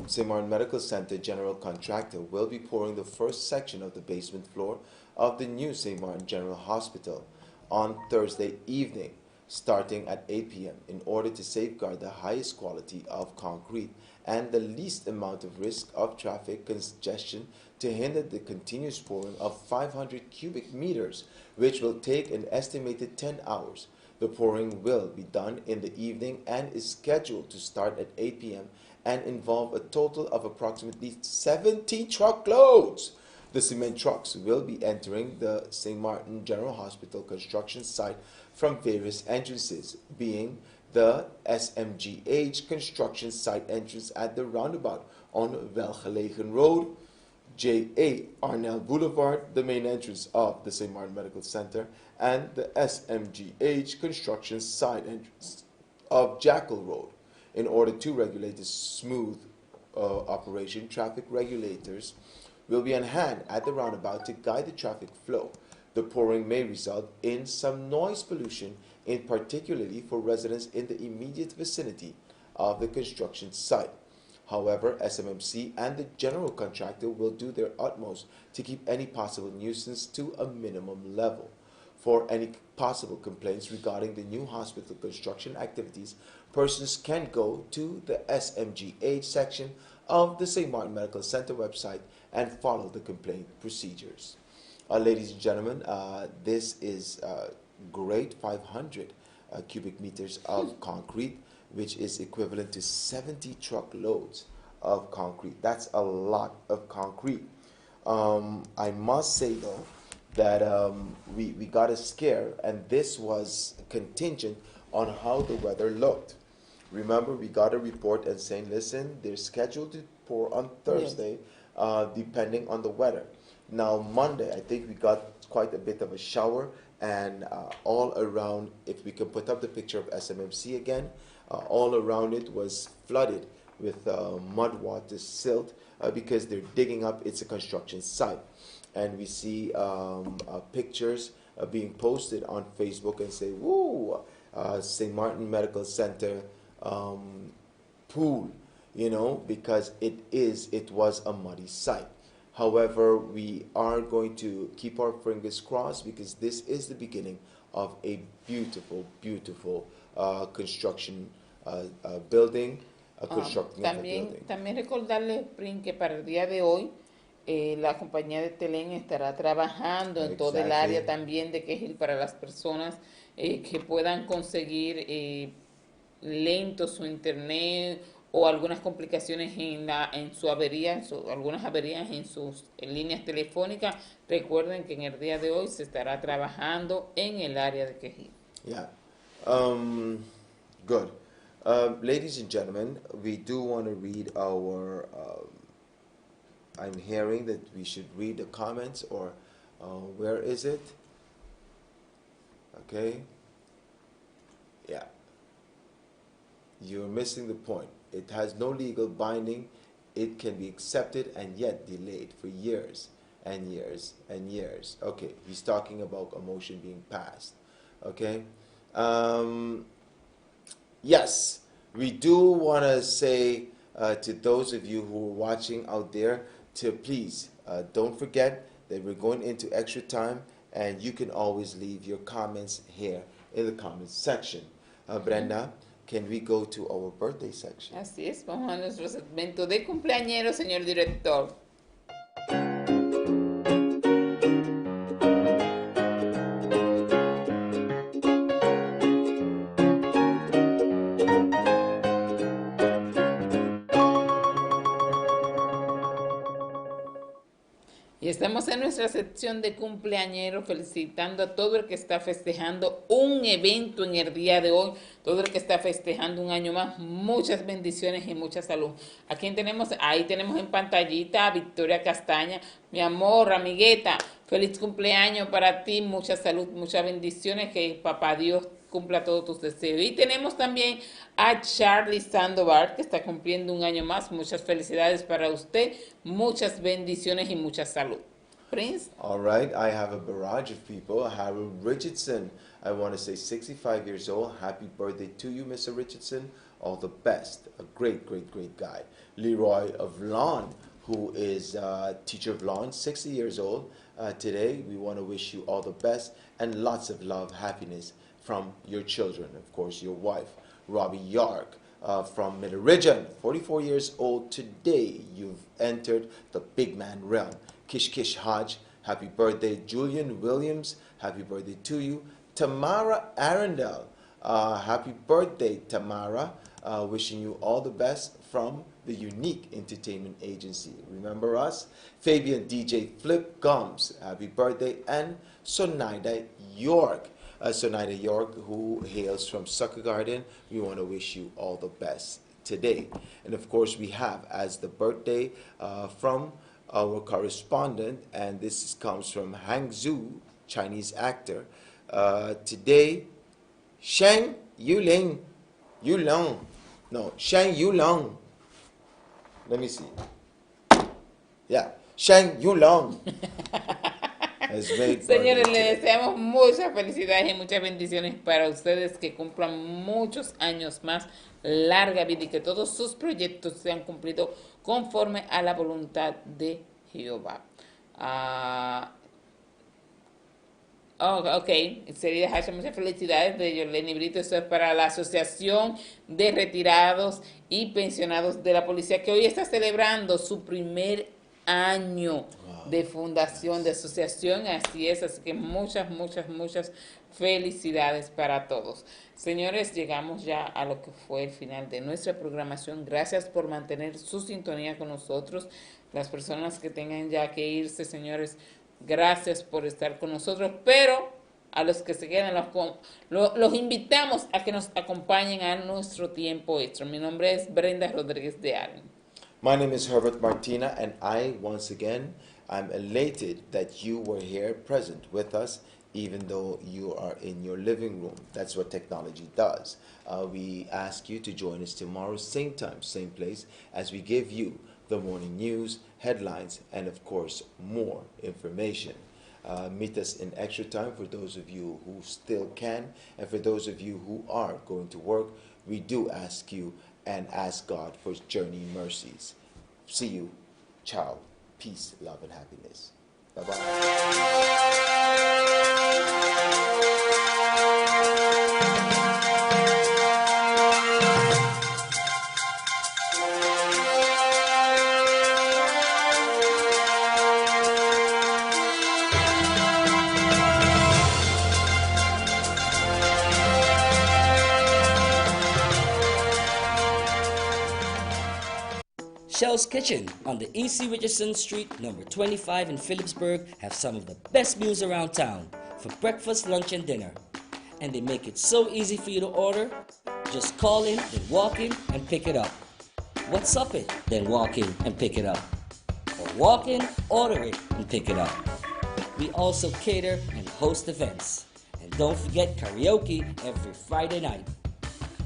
[SPEAKER 1] St. Martin Medical Center general contractor will be pouring the first section of the basement floor of the new St. Martin General Hospital on Thursday evening, starting at 8 p.m. in order to safeguard the highest quality of concrete and the least amount of risk of traffic congestion to hinder the continuous pouring of 500 cubic meters, which will take an estimated 10 hours. The pouring will be done in the evening and is scheduled to start at 8 p.m. and involve a total of approximately 70 truckloads. The cement trucks will be entering the St. Martin General Hospital construction site from various entrances, being the SMGH construction site entrance at the roundabout on Welgelegen Road, J.A. Arnell Boulevard, the main entrance of the St. Martin Medical Center, and the SMGH construction side entrance of Jackal Road. In order to regulate the smooth operation, traffic regulators will be on hand at the roundabout to guide the traffic flow. The pouring may result in some noise pollution, in particularly for residents in the immediate vicinity of the construction site. However, SMMC and the general contractor will do their utmost to keep any possible nuisance to a minimum level. For any possible complaints regarding the new hospital construction activities, persons can go to the SMGH section of the St. Martin Medical Center website and follow the complaint procedures. Ladies and gentlemen, this is great 500 cubic meters of concrete, which is equivalent to 70 truckloads of concrete. That's a lot of concrete. I must say, though, that we got a scare, and this was contingent on how the weather looked. Remember, we got a report and saying, listen, they're scheduled to pour on Thursday, depending on the weather. Now, Monday, I think we got quite a bit of a shower, and all around, if we can put up the picture of SMMC again, all around it was flooded with mud, water, silt, because they're digging up. It's a construction site. and we see pictures being posted on Facebook and say, woo, St. Martin Medical Center pool, you know, because it was a muddy site. However, we are going to keep our fingers crossed because this is the beginning of a beautiful, beautiful construction building, constructing of a building.
[SPEAKER 2] También recordarle, Prin, que para el día de hoy la compañía de Telén estará trabajando en todo el área también de Quejil para las personas que puedan conseguir lento su internet o algunas complicaciones en su avería, algunas averías en sus líneas telefónicas. Recuerden que en el día de hoy se estará trabajando en el área de Quejil.
[SPEAKER 1] Yeah. Good. Ladies and gentlemen, we do want to read our, I'm hearing that we should read the comments, or where is it? Okay. Yeah. You're missing the point. It has no legal binding. It can be accepted and yet delayed for years and years and years. Okay, he's talking about a motion being passed. Okay. Yes, we do want to say to those of you who are watching out there to please don't forget that we're going into extra time, and you can always leave your comments here in the comments section. Brenda, can we go to our birthday section?
[SPEAKER 2] Así es, vamos a nuestro segmento de cumpleañero, señor director. Y estamos en nuestra sección de cumpleañero felicitando a todo el que está festejando un evento en el día de hoy, todo el que está festejando un año más, muchas bendiciones y mucha salud. ¿A quién tenemos? Ahí tenemos en pantallita a Victoria Castaña, mi amor, amigueta, feliz cumpleaños para ti, mucha salud, muchas bendiciones, que papá Dios cumpla todos tus deseos. Y tenemos también a Charlie Sandoval, que está cumpliendo un año más. Muchas felicidades para usted, muchas bendiciones y mucha salud. Prince?
[SPEAKER 1] All right, I have a barrage of people. Harold Richardson, I want to say 65 years old. Happy birthday to you, Mr. Richardson. All the best. A great, great, great guy. Leroy of Lawn, who is teacher of lawn, 60 years old. Today, we want to wish you all the best and lots of love, happiness from your children, of course, your wife. Robbie York from Mid-Region, 44 years old today. You've entered the big man realm. Kish Kish Hodge, happy birthday. Julian Williams, happy birthday to you. Tamara Arundel, happy birthday, Tamara. Wishing you all the best from the Unique Entertainment Agency. Remember us? Fabian DJ Flip Gums, happy birthday. And Sonaida York. Sonaida York, who hails from Sucker Garden, we want to wish you all the best today. And of course, we have as the birthday from our correspondent, and this comes from Hangzhou, Chinese actor. Today, Shang Yulong. Shang Yulong. Let me see. Yeah, Shang Yulong.
[SPEAKER 2] Señores, le deseamos muchas felicidades y muchas bendiciones para ustedes, que cumplan muchos años más, larga vida, y que todos sus proyectos sean cumplidos conforme a la voluntad de Jehová. Ok, sería muchas felicidades de Yoleni Brito. Esto es para la Asociación de Retirados y Pensionados de la Policía, que hoy está celebrando su primer año de fundación, de asociación. Así es, así que muchas felicidades para todos. Señores, llegamos ya a lo que fue el final de nuestra programación. Gracias por mantener su sintonía con nosotros. Las personas que tengan ya que irse, señores, gracias por estar con nosotros, pero a los que se quedan los invitamos a que nos acompañen a nuestro tiempo extra. Mi nombre es Brenda Rodríguez de Allen.
[SPEAKER 1] My name is Herbert Martina, and once again, I'm elated that you were here present with us, even though you are in your living room. That's what technology does. We ask you to join us tomorrow, same time, same place, as we give you the morning news, headlines, and of course, more information. Meet us in extra time for those of you who still can, and for those of you who are going to work. We do ask you and ask God for journey mercies. See you. Ciao. Peace, love, and happiness. Bye-bye.
[SPEAKER 3] Shell's Kitchen on the E.C. Richardson Street, number 25 in Phillipsburg, have some of the best meals around town for breakfast, lunch, and dinner. And they make it so easy for you to order. Just call in, then walk in, and pick it up. What's up it? Then walk in and pick it up. Or walk in, order it, and pick it up. We also cater and host events. And don't forget karaoke every Friday night.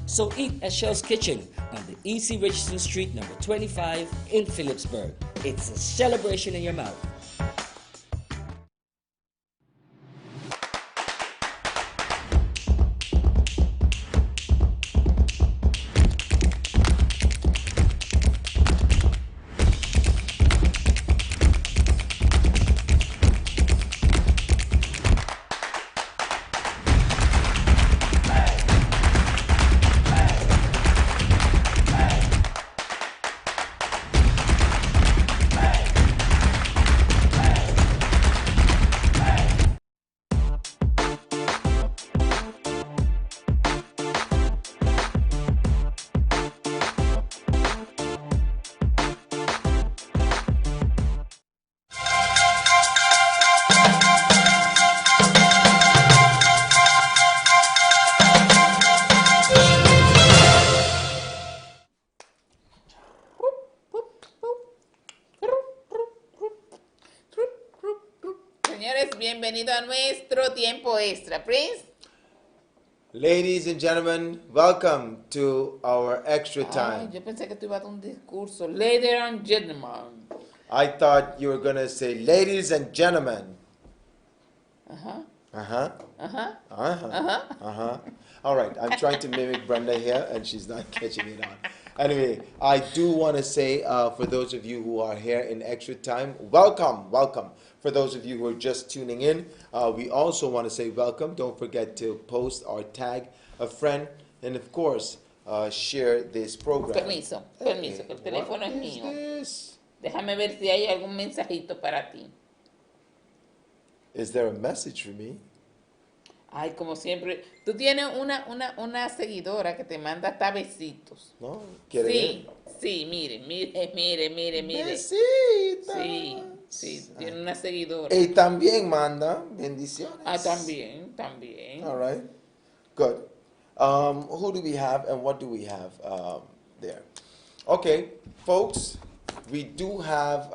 [SPEAKER 3] So eat at Shell's Kitchen on the E.C. Richardson Street, number 25 in Phillipsburg. It's a celebration in your mouth.
[SPEAKER 2] Señores, bienvenido a nuestro tiempo extra. Prince.
[SPEAKER 1] Ladies and gentlemen, welcome to our extra
[SPEAKER 2] Ay,
[SPEAKER 1] time.
[SPEAKER 2] yo pensé que tú ibas a dar un discurso. Ladies and gentlemen.
[SPEAKER 1] I thought you were going to say, ladies and gentlemen.
[SPEAKER 2] Ajá,
[SPEAKER 1] Uh-huh.
[SPEAKER 2] ajá,
[SPEAKER 1] Uh-huh.
[SPEAKER 2] ajá.
[SPEAKER 1] Uh-huh. All right, I'm trying to mimic Brenda here, and she's not catching it on. Anyway, I do want to say, for those of you who are here in extra time, welcome, welcome. For those of you who are just tuning in, we also want to say welcome. Don't forget to post or tag a friend, and of course, share this program.
[SPEAKER 2] Permiso, permiso, que el teléfono es
[SPEAKER 1] What is
[SPEAKER 2] mío.
[SPEAKER 1] this?
[SPEAKER 2] Déjame ver si hay algún mensajito para ti.
[SPEAKER 1] Is there a message for me?
[SPEAKER 2] Ay, como siempre, tú tienes una seguidora que te manda hasta besitos.
[SPEAKER 1] No, ¿quiere
[SPEAKER 2] Sí,
[SPEAKER 1] ver?
[SPEAKER 2] sí, mire.
[SPEAKER 1] Besitos.
[SPEAKER 2] Sí, tiene una seguidora.
[SPEAKER 1] Y también manda bendiciones.
[SPEAKER 2] Ah, también.
[SPEAKER 1] All right. Good. Who do we have and what do we have there? Okay, folks, we do have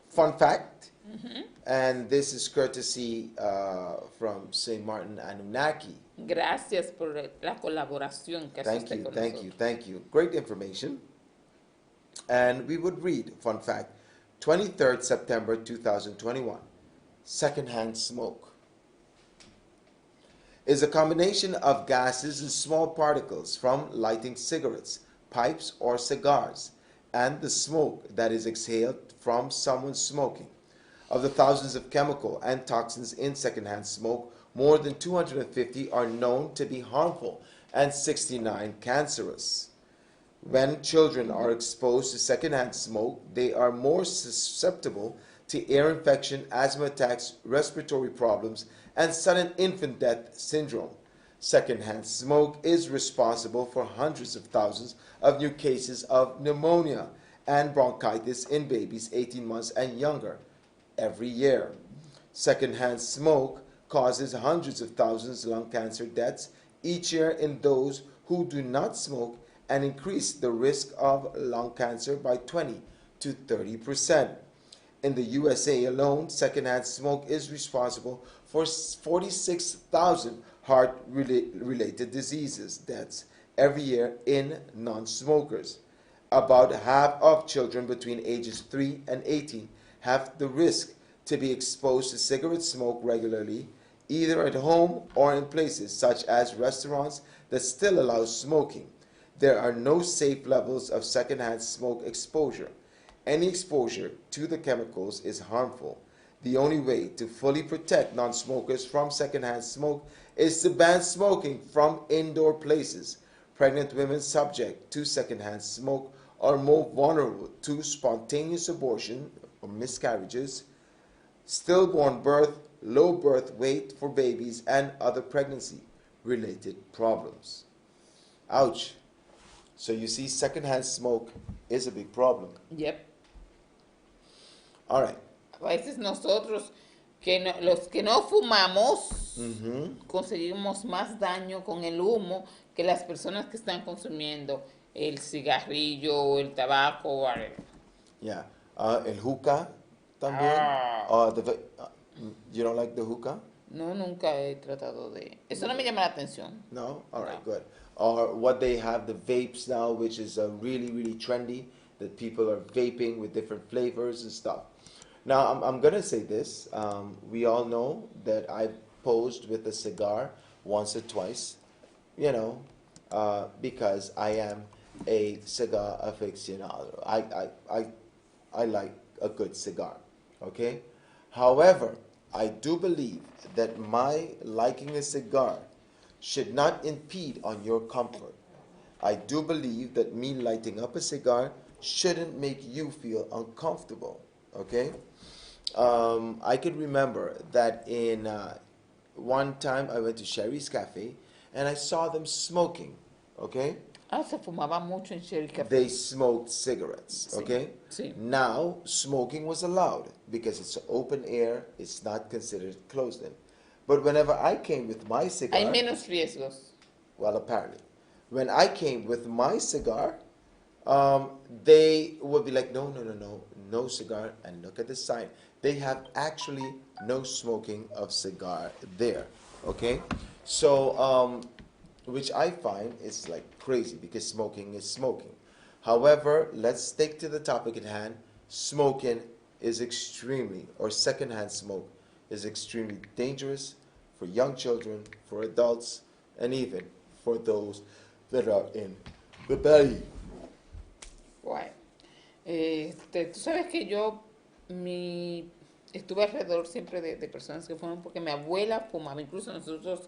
[SPEAKER 1] fun fact. And this is courtesy from St. Martin Anunnaki.
[SPEAKER 2] Gracias por la colaboración que hace
[SPEAKER 1] Thank
[SPEAKER 2] usted
[SPEAKER 1] you,
[SPEAKER 2] con
[SPEAKER 1] thank
[SPEAKER 2] nosotros.
[SPEAKER 1] you, thank you. Great information. And we would read, fun fact, 23rd September 2021, secondhand smoke is a combination of gases and small particles from lighting cigarettes, pipes, or cigars, and the smoke that is exhaled from someone smoking. Of the thousands of chemical and toxins in secondhand smoke, more than 250 are known to be harmful and 69 cancerous. When children are exposed to secondhand smoke, they are more susceptible to ear infection, asthma attacks, respiratory problems, and sudden infant death syndrome. Secondhand smoke is responsible for hundreds of thousands of new cases of pneumonia and bronchitis in babies 18 months and younger every year. Secondhand smoke causes hundreds of thousands of lung cancer deaths each year in those who do not smoke and increase the risk of lung cancer by 20 to 30%. In the USA alone, secondhand smoke is responsible for 46,000 heart-related diseases deaths every year in non-smokers. About half of children between ages 3 and 18 have the risk to be exposed to cigarette smoke regularly, either at home or in places such as restaurants that still allow smoking. There are no safe levels of secondhand smoke exposure. Any exposure to the chemicals is harmful. The only way to fully protect non-smokers from secondhand smoke is to ban smoking from indoor places. Pregnant women subject to secondhand smoke are more vulnerable to spontaneous abortion or miscarriages, stillborn birth, low birth weight for babies, and other pregnancy-related problems. Ouch. So you see, secondhand smoke is a big problem.
[SPEAKER 2] Yep.
[SPEAKER 1] All right.
[SPEAKER 2] A veces nosotros, los que no fumamos, conseguimos más daño con el humo que las personas que están consumiendo el cigarrillo o el tabaco o whatever.
[SPEAKER 1] Yeah. El hookah también. You don't like the hookah?
[SPEAKER 2] No, nunca he tratado de... Eso no me llama la atención.
[SPEAKER 1] No? All right,
[SPEAKER 2] No.
[SPEAKER 1] good. Or what they have, the vapes now, which is really, really trendy, that people are vaping with different flavors and stuff. Now, I'm going to say this. We all know that I've posed with a cigar once or twice, you know, because I am a cigar aficionado. I like a good cigar, okay? However, I do believe that my liking a cigar should not impede on your comfort. I do believe that me lighting up a cigar shouldn't make you feel uncomfortable, okay? I could remember that in one time I went to Sherry's Cafe and I saw them smoking, okay?
[SPEAKER 2] Se fumaba mucho en Sherry Café.
[SPEAKER 1] They smoked cigarettes, okay?
[SPEAKER 2] Sí.
[SPEAKER 1] Now, smoking was allowed because it's open air, it's not considered closed in. But whenever I came with my cigar...
[SPEAKER 2] Hay menos riesgos.
[SPEAKER 1] Well, apparently. When I came with my cigar, they would be like, no cigar, and look at the sign. They have actually no smoking of cigar there, okay? So, which I find is like crazy because smoking is smoking. However, let's stick to the topic at hand. Smoking is extremely, or secondhand smoke is extremely dangerous for young children, for adults, and even for those that are in the belly.
[SPEAKER 2] Bueno, tú sabes que yo estuve alrededor siempre de personas que fuman porque mi abuela fumaba. Incluso nosotros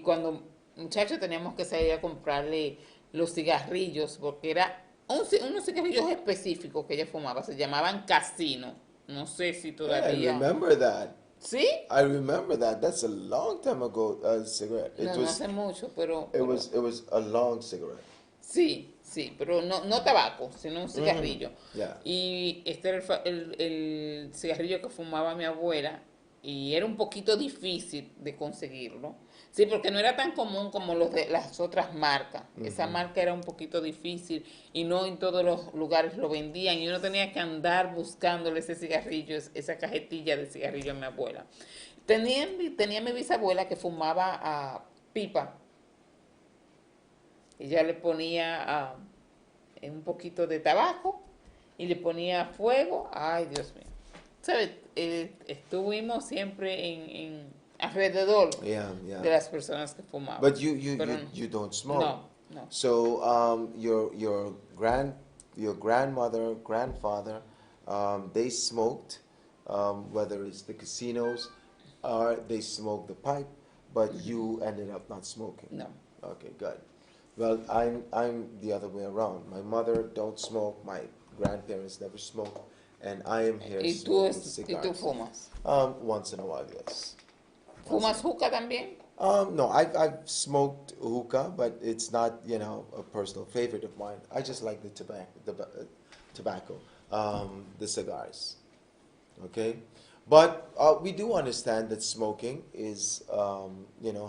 [SPEAKER 2] cuando muchachos teníamos que salir a comprarle los cigarrillos porque era unos cigarrillos específicos que ella fumaba. Se llamaban Casino. No sé si todavía...
[SPEAKER 1] I remember that.
[SPEAKER 2] ¿Sí?
[SPEAKER 1] I remember that. That's a long time ago, cigarette.
[SPEAKER 2] No hace mucho, pero...
[SPEAKER 1] It was a long cigarette.
[SPEAKER 2] Sí, pero no tabaco, sino un cigarrillo.
[SPEAKER 1] Yeah.
[SPEAKER 2] Y este era el cigarrillo que fumaba mi abuela y era un poquito difícil de conseguirlo. Sí, porque no era tan común como los de las otras marcas. Esa marca era un poquito difícil y no en todos los lugares lo vendían y uno tenía que andar buscándole ese cigarrillo, esa cajetilla de cigarrillo a mi abuela. Tenía mi bisabuela que fumaba pipa. Ella le ponía un poquito de tabaco y le ponía fuego. Ay, Dios mío. ¿Sabes? Estuvimos siempre alrededor de las personas que fumaban.
[SPEAKER 1] But you don't smoke.
[SPEAKER 2] No.
[SPEAKER 1] So your grandmother, grandfather, they smoked, whether it's the casinos or they smoked the pipe, but you ended up not smoking.
[SPEAKER 2] No.
[SPEAKER 1] Okay, good. Well, I'm the other way around. My mother don't smoke. My grandparents never smoked, and I am here smoking cigars.
[SPEAKER 2] ¿Y tú fumas?
[SPEAKER 1] Once in a while, yes.
[SPEAKER 2] ¿Fumas hookah también?
[SPEAKER 1] No, I've smoked hookah, but it's not, a personal favorite of mine. I just like the tobacco, the cigars. Okay? But we do understand that smoking is,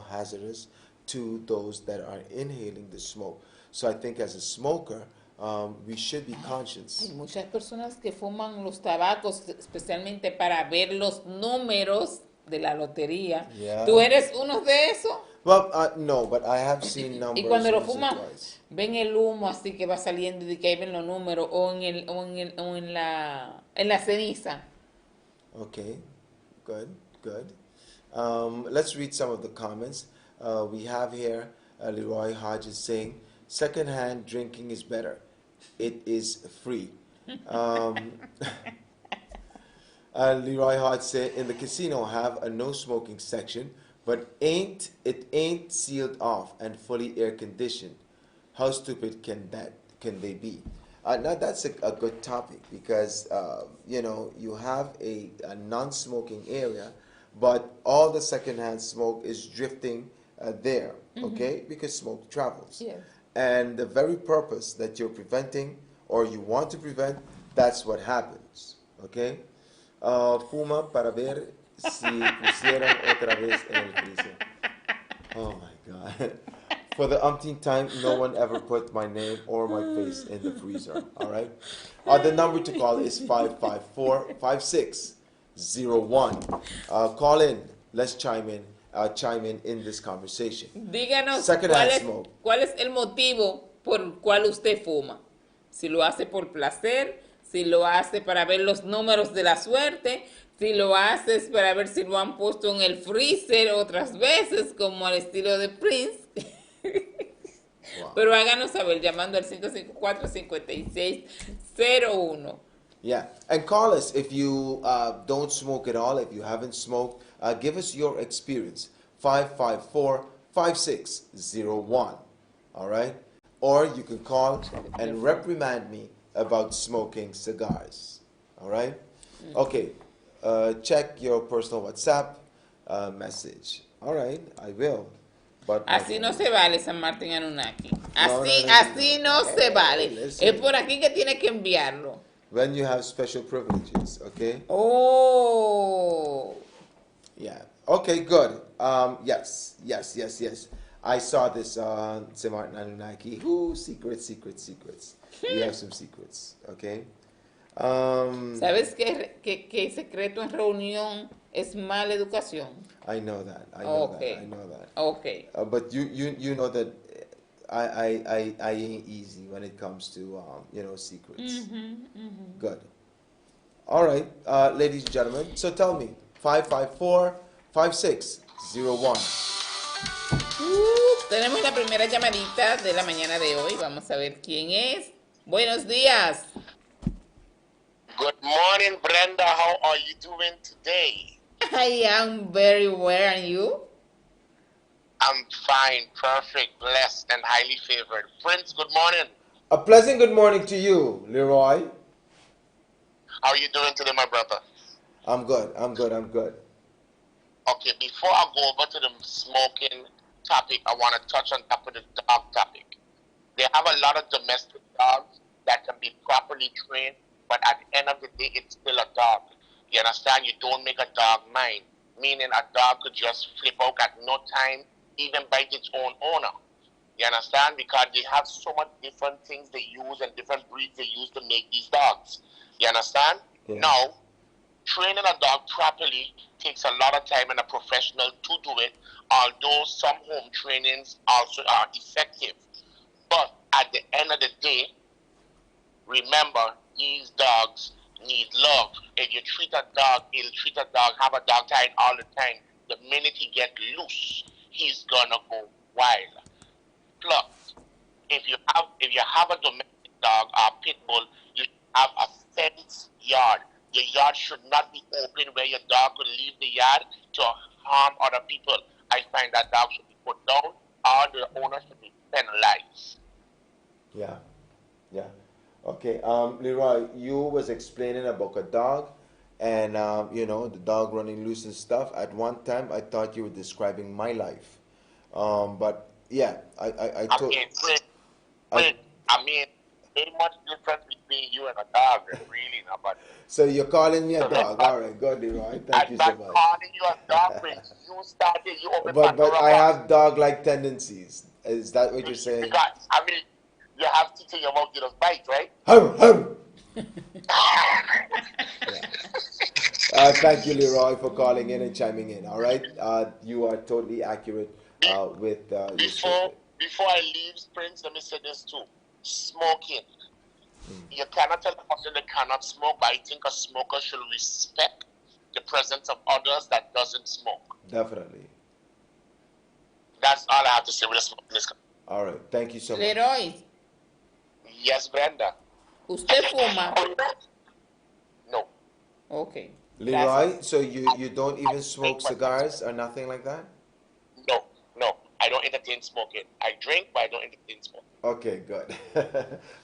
[SPEAKER 1] hazardous to those that are inhaling the smoke. So I think as a smoker, we should be conscious.
[SPEAKER 2] Hay muchas personas que fuman los tabacos, especialmente para ver los números de la lotería.
[SPEAKER 1] Yeah.
[SPEAKER 2] ¿Tú eres uno de esos?
[SPEAKER 1] Well, no, but I have seen numbers.
[SPEAKER 2] Y cuando lo
[SPEAKER 1] once or
[SPEAKER 2] fuman,
[SPEAKER 1] twice.
[SPEAKER 2] ven el humo así que va saliendo y que ahí ven los números o en la ceniza.
[SPEAKER 1] Okay, good, good. Let's read some of the comments. We have here Leroy Hodges saying, secondhand drinking is better. It is free. Um, Leroy Hodge said, in the casino have a no smoking section, but ain't sealed off and fully air conditioned. How stupid can they be? Now that's a good topic because you have a non-smoking area, but all the secondhand smoke is drifting there, okay? Because smoke travels.
[SPEAKER 2] Yes.
[SPEAKER 1] And the very purpose that you're preventing or you want to prevent, that's what happens, okay? Fuma para ver si pusieran otra vez en el freezer. Oh my God. For the umpteenth time, no one ever put my name or my face in the freezer, all right? The number to call is 554-5601. Call in. Let's chime in this conversation.
[SPEAKER 2] Díganos
[SPEAKER 1] Secondhand smoke.
[SPEAKER 2] cuál es el motivo por el cual usted fuma. Si lo hace por placer, si lo hace para ver los números de la suerte, si lo haces para ver si lo han puesto en el freezer otras veces, como al estilo de Prince.
[SPEAKER 1] Wow.
[SPEAKER 2] Pero háganos saber llamando al 554-5601.
[SPEAKER 1] Yeah, and call us if you don't smoke at all, if you haven't smoked. Give us your experience. 554-5601. All right? Or you can call and reprimand me about smoking cigars. All right? Okay, check your personal WhatsApp message. All right, I will. But
[SPEAKER 2] Así no se vale, San Martín Anunnaki.
[SPEAKER 1] No,
[SPEAKER 2] Así no se vale.
[SPEAKER 1] listen.
[SPEAKER 2] Es por aquí que tiene que enviarlo.
[SPEAKER 1] When you have special privileges, okay?
[SPEAKER 2] Oh.
[SPEAKER 1] Yeah. Okay, good. Yes. I saw this on Martin Anunnaki. Ooh, secrets. We have some secrets, okay?
[SPEAKER 2] ¿Sabes que secreto en reunión es mala educación?
[SPEAKER 1] I know that.
[SPEAKER 2] Okay. Okay.
[SPEAKER 1] But you know that I ain't easy when it comes to secrets. Good. All right, ladies and gentlemen. So tell me, 554-5601.
[SPEAKER 2] Tenemos la primera llamadita de la mañana de hoy. Vamos a ver quién es. Buenos días.
[SPEAKER 4] Good morning, Brenda. How are you doing today?
[SPEAKER 2] I am very well, and you?
[SPEAKER 4] I'm fine, perfect, blessed, and highly favored. Prince, good morning.
[SPEAKER 1] A pleasant good morning to you, Leroy.
[SPEAKER 4] How are you doing today, my brother?
[SPEAKER 1] I'm good.
[SPEAKER 4] Okay, before I go over to the smoking topic, I want to touch on top of the dog topic. They have a lot of domestic dogs that can be properly trained, but at the end of the day, it's still a dog. You understand? You don't make a dog mind, meaning a dog could just flip out at no time, even bite its own owner. You understand? Because they have so much different things they use and different breeds they use to make these dogs. You understand?
[SPEAKER 1] Yeah.
[SPEAKER 4] Now, training a dog properly takes a lot of time and a professional to do it, although some home trainings also are effective. But at the end of the day, remember, these dogs need love. If you treat a dog, he'll treat a dog, have a dog tied all the time. The minute he gets loose, he's gonna go wild. Plus, if you have a domestic dog or pit bull, you should have a fenced yard. Your yard should not be open where your dog could leave the yard to harm other people. I find that dog should be put down or the owner should be penalized.
[SPEAKER 1] Yeah. Okay, Leroy, you was explaining about a dog and, the dog running loose and stuff. At one time, I thought you were describing my life. But, yeah, I told...
[SPEAKER 4] I mean, ain't much difference between you and a dog, really, no, but...
[SPEAKER 1] So you're calling me a dog. All right, good, Leroy. Thank you so
[SPEAKER 4] I'm
[SPEAKER 1] much.
[SPEAKER 4] not calling you a dog, Prince. You started, you opened
[SPEAKER 1] But I have dog-like tendencies. Is that what you're saying?
[SPEAKER 4] Because, I mean, you have teeth in your mouth, you just bite, right?
[SPEAKER 1] Thank you, Leroy, for calling in and chiming in. All right, you are totally accurate with your statement.
[SPEAKER 4] before I leave, Prince, let me say this too. Smoking. You cannot tell a person they cannot smoke, but I think a smoker should respect the presence of others that doesn't smoke.
[SPEAKER 1] Definitely.
[SPEAKER 4] That's all I have to say with the smoking.
[SPEAKER 1] All right. Thank you so much.
[SPEAKER 2] Leroy,
[SPEAKER 4] Yes, Brenda.
[SPEAKER 2] ¿usted fuma?
[SPEAKER 4] No.
[SPEAKER 2] Ok.
[SPEAKER 1] Leroy,
[SPEAKER 2] Gracias.
[SPEAKER 1] so you don't even smoke cigars or nothing like that?
[SPEAKER 4] No. I don't entertain smoking. I drink, but I don't entertain smoking.
[SPEAKER 1] Okay, good.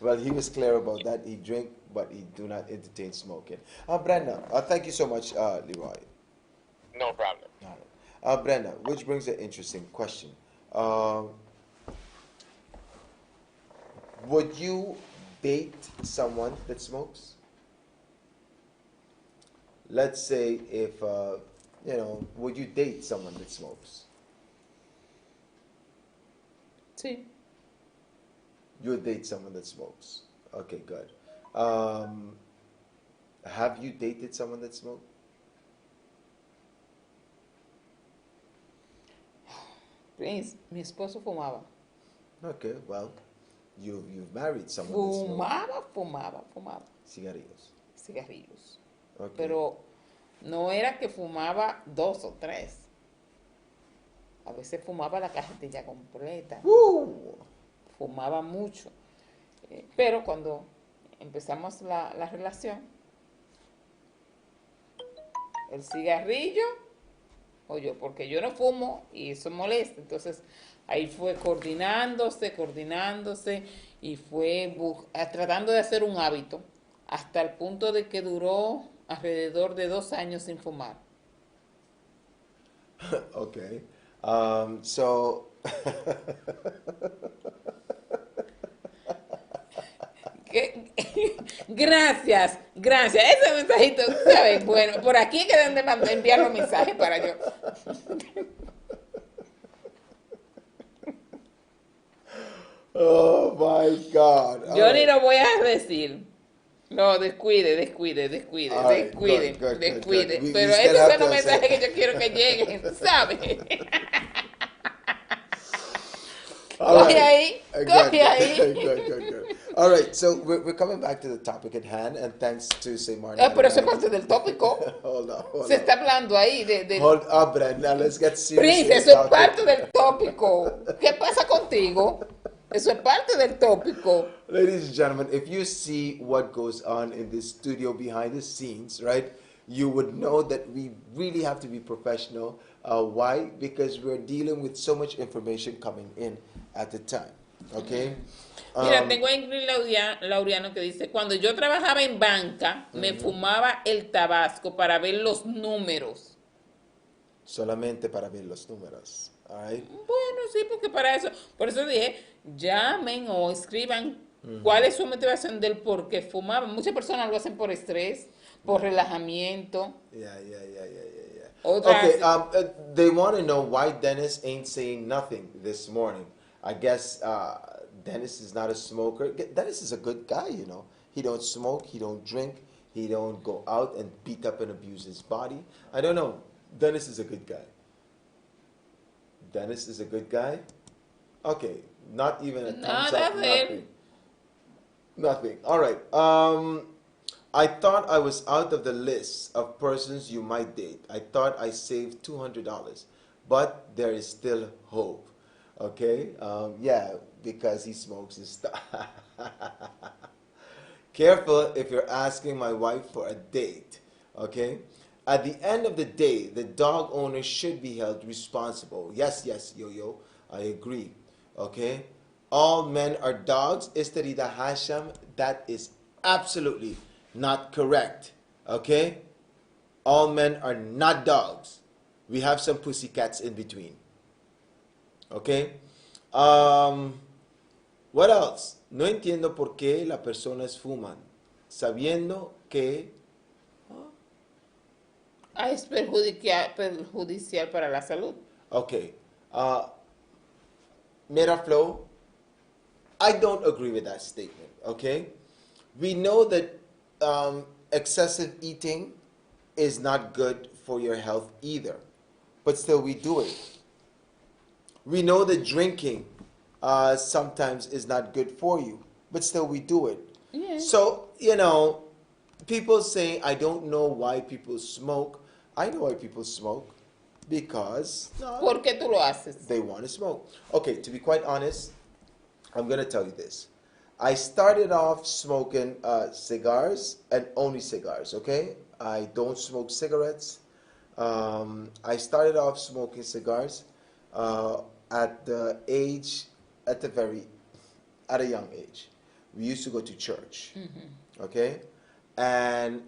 [SPEAKER 1] Well, he was clear about that. He drink, but he do not entertain smoking. Brenda, thank you so much, Leroy.
[SPEAKER 4] No problem.
[SPEAKER 1] All right. Brenda, which brings an interesting question. Would you date someone that smokes? Let's say if, would you date someone that smokes?
[SPEAKER 2] Sí.
[SPEAKER 1] You would date someone that smokes. Okay, good. Have you dated someone that smoked?
[SPEAKER 2] Prince, mi esposo fumaba.
[SPEAKER 1] Okay, well, you've married someone that smoked.
[SPEAKER 2] Fumaba.
[SPEAKER 1] Cigarrillos.
[SPEAKER 2] Cigarrillos.
[SPEAKER 1] Okay.
[SPEAKER 2] Pero no era que fumaba 2 o 3. A veces fumaba la cajetilla completa. Fumaba mucho. Pero cuando empezamos la relación, el cigarrillo o yo, porque yo no fumo y eso molesta. Entonces ahí fue coordinándose y fue tratando de hacer un hábito hasta el punto de que duró alrededor de 2 años sin fumar.
[SPEAKER 1] Okay. So
[SPEAKER 2] Gracias. Ese mensajito, ¿sabes? Bueno, por aquí es que deben de enviar los mensajes para yo.
[SPEAKER 1] oh my God.
[SPEAKER 2] Yo
[SPEAKER 1] All
[SPEAKER 2] ni
[SPEAKER 1] right.
[SPEAKER 2] lo voy a decir. No, descuide.
[SPEAKER 1] All right, good. We
[SPEAKER 2] Pero
[SPEAKER 1] still
[SPEAKER 2] esos
[SPEAKER 1] have
[SPEAKER 2] son los
[SPEAKER 1] to
[SPEAKER 2] mensajes
[SPEAKER 1] say-
[SPEAKER 2] que yo quiero que lleguen, ¿sabes?
[SPEAKER 1] All
[SPEAKER 2] Coge
[SPEAKER 1] right.
[SPEAKER 2] ahí,
[SPEAKER 1] Good,
[SPEAKER 2] coge ahí.
[SPEAKER 1] good. All right, so we're coming back to the topic at hand, and thanks to St. Martin.
[SPEAKER 2] Pero eso es parte del tópico.
[SPEAKER 1] Hold on.
[SPEAKER 2] Se está hablando ahí de
[SPEAKER 1] Hold up, Brenda. Let's get serious.
[SPEAKER 2] Prince,
[SPEAKER 1] with
[SPEAKER 2] eso
[SPEAKER 1] the
[SPEAKER 2] es
[SPEAKER 1] topic.
[SPEAKER 2] parte del tópico. ¿Qué pasa contigo? Eso es parte del tópico.
[SPEAKER 1] Ladies and gentlemen, if you see what goes on in this studio behind the scenes, right, you would know that we really have to be professional. Why? Because we're dealing with so much information coming in at the time. Okay?
[SPEAKER 2] Mira, tengo a Ingrid Laureano que dice, cuando yo trabajaba en banca, me fumaba el tabasco para ver los números.
[SPEAKER 1] Solamente para ver los números. All right?
[SPEAKER 2] Bueno, sí, porque para eso, por eso dije, llamen o escriban cuál es su motivación del por qué fumaban. Muchas personas lo hacen por estrés, por relajamiento.
[SPEAKER 1] Yeah.
[SPEAKER 2] Otras,
[SPEAKER 1] Okay, they want to know why Dennis ain't saying nothing this morning. I guess Dennis is not a smoker. Dennis is a good guy, you know. He don't smoke, he don't drink, he don't go out and beat up and abuse his body. I don't know. Dennis is a good guy. Dennis is a good guy? Okay, not even a thumbs up, nothing. Nothing. All right. I thought I was out of the list of persons you might date. I thought I saved $200, but there is still hope. Okay? Yeah, because he smokes his stuff. Careful if you're asking my wife for a date. Okay? At the end of the day, the dog owner should be held responsible. Yes, Yo-Yo, I agree. Okay? All men are dogs. Esterida Hasham, that is absolutely not correct. Okay? All men are not dogs. We have some pussycats in between. Okay? What else? No entiendo por qué las personas fuman, sabiendo que...
[SPEAKER 2] es perjudicial para la salud.
[SPEAKER 1] Okay. Metaflow, I don't agree with that statement, okay? We know that excessive eating is not good for your health either, but still we do it. We know that drinking sometimes is not good for you, but still we do it.
[SPEAKER 2] Yes.
[SPEAKER 1] So, people say, I don't know why people smoke. I know why people smoke because
[SPEAKER 2] ¿Por qué tú lo haces?
[SPEAKER 1] they want to smoke. Okay, to be quite honest, I'm going to tell you this. I started off smoking cigars and only cigars, okay? I don't smoke cigarettes. I started off smoking cigars uh, at the age, at the very, at a young age. We used to go to church, okay? And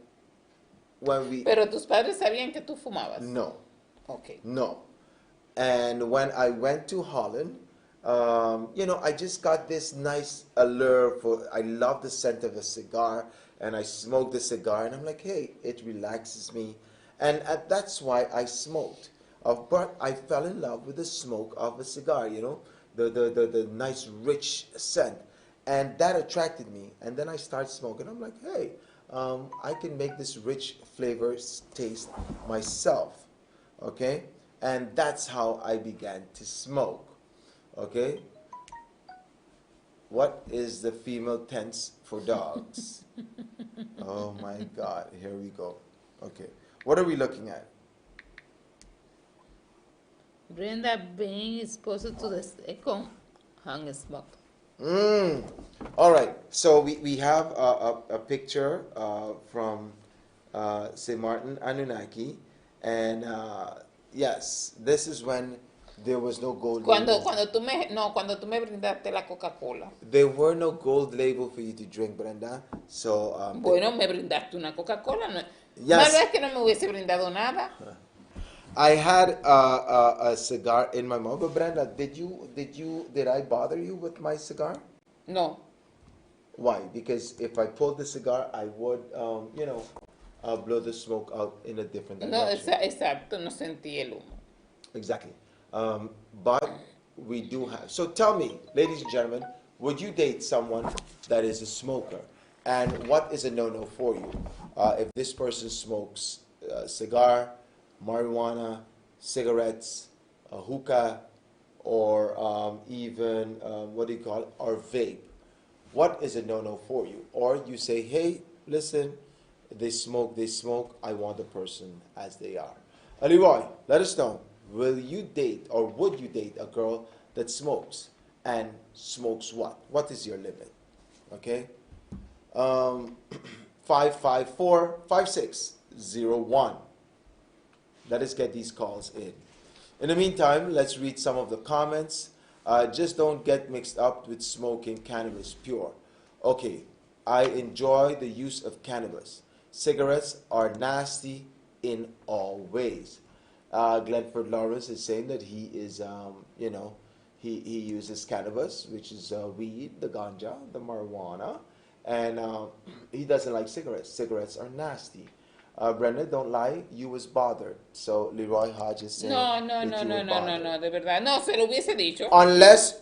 [SPEAKER 1] when we,
[SPEAKER 2] Pero tus padres sabían que tú fumabas.
[SPEAKER 1] no,
[SPEAKER 2] Ok.
[SPEAKER 1] no. And when I went to Holland, I just got this nice allure for, I love the scent of a cigar, and I smoked the cigar, and I'm like, hey, it relaxes me. And that's why I smoked. But I fell in love with the smoke of a cigar, the nice rich scent. And that attracted me. And then I started smoking. I'm like, hey, I can make this rich flavor taste myself. Okay? And that's how I began to smoke. Okay? What is the female tense for dogs? Oh my God, here we go. Okay, what are we looking at?
[SPEAKER 2] Brenda being exposed to the second hand smoke.
[SPEAKER 1] All right, so we have a picture from St. Martin, Anunnaki, and yes, this is when there was no gold label.
[SPEAKER 2] Cuando tú me brindaste la Coca-Cola.
[SPEAKER 1] There were no gold label for you to drink, Brenda. So
[SPEAKER 2] Bueno, me brindaste una Coca-Cola. No,
[SPEAKER 1] Yes.
[SPEAKER 2] Malo es que no me hubiese brindado nada.
[SPEAKER 1] I had a cigar in my mouth. But Brenda, did I bother you with my cigar?
[SPEAKER 2] No.
[SPEAKER 1] Why? Because if I pulled the cigar, I would, blow the smoke out in a different
[SPEAKER 2] No,
[SPEAKER 1] direction.
[SPEAKER 2] exacto, no sentí el humo.
[SPEAKER 1] Exactly. But we do have. So tell me, ladies and gentlemen, would you date someone that is a smoker? And what is a no-no for you? If this person smokes cigar, marijuana, cigarettes, hookah, or even, what do you call it, or vape. What is a no-no for you? Or you say, hey, listen, they smoke, I want the person as they are. Leroy, let us know, will you date or would you date a girl that smokes? And smokes what? What is your limit? Okay? 554-5601. Let us get these calls in. In the meantime, let's read some of the comments. Just don't get mixed up with smoking cannabis pure. Okay, I enjoy the use of cannabis. Cigarettes are nasty in all ways. Glenford Lawrence is saying that he is, he uses cannabis, which is weed, the ganja, the marijuana, and he doesn't like cigarettes. Cigarettes are nasty. Brenda, don't lie, you was bothered. So Leroy Hodge is saying
[SPEAKER 2] No,
[SPEAKER 1] that you were bothered.
[SPEAKER 2] de verdad. No, se lo hubiese dicho.
[SPEAKER 1] Unless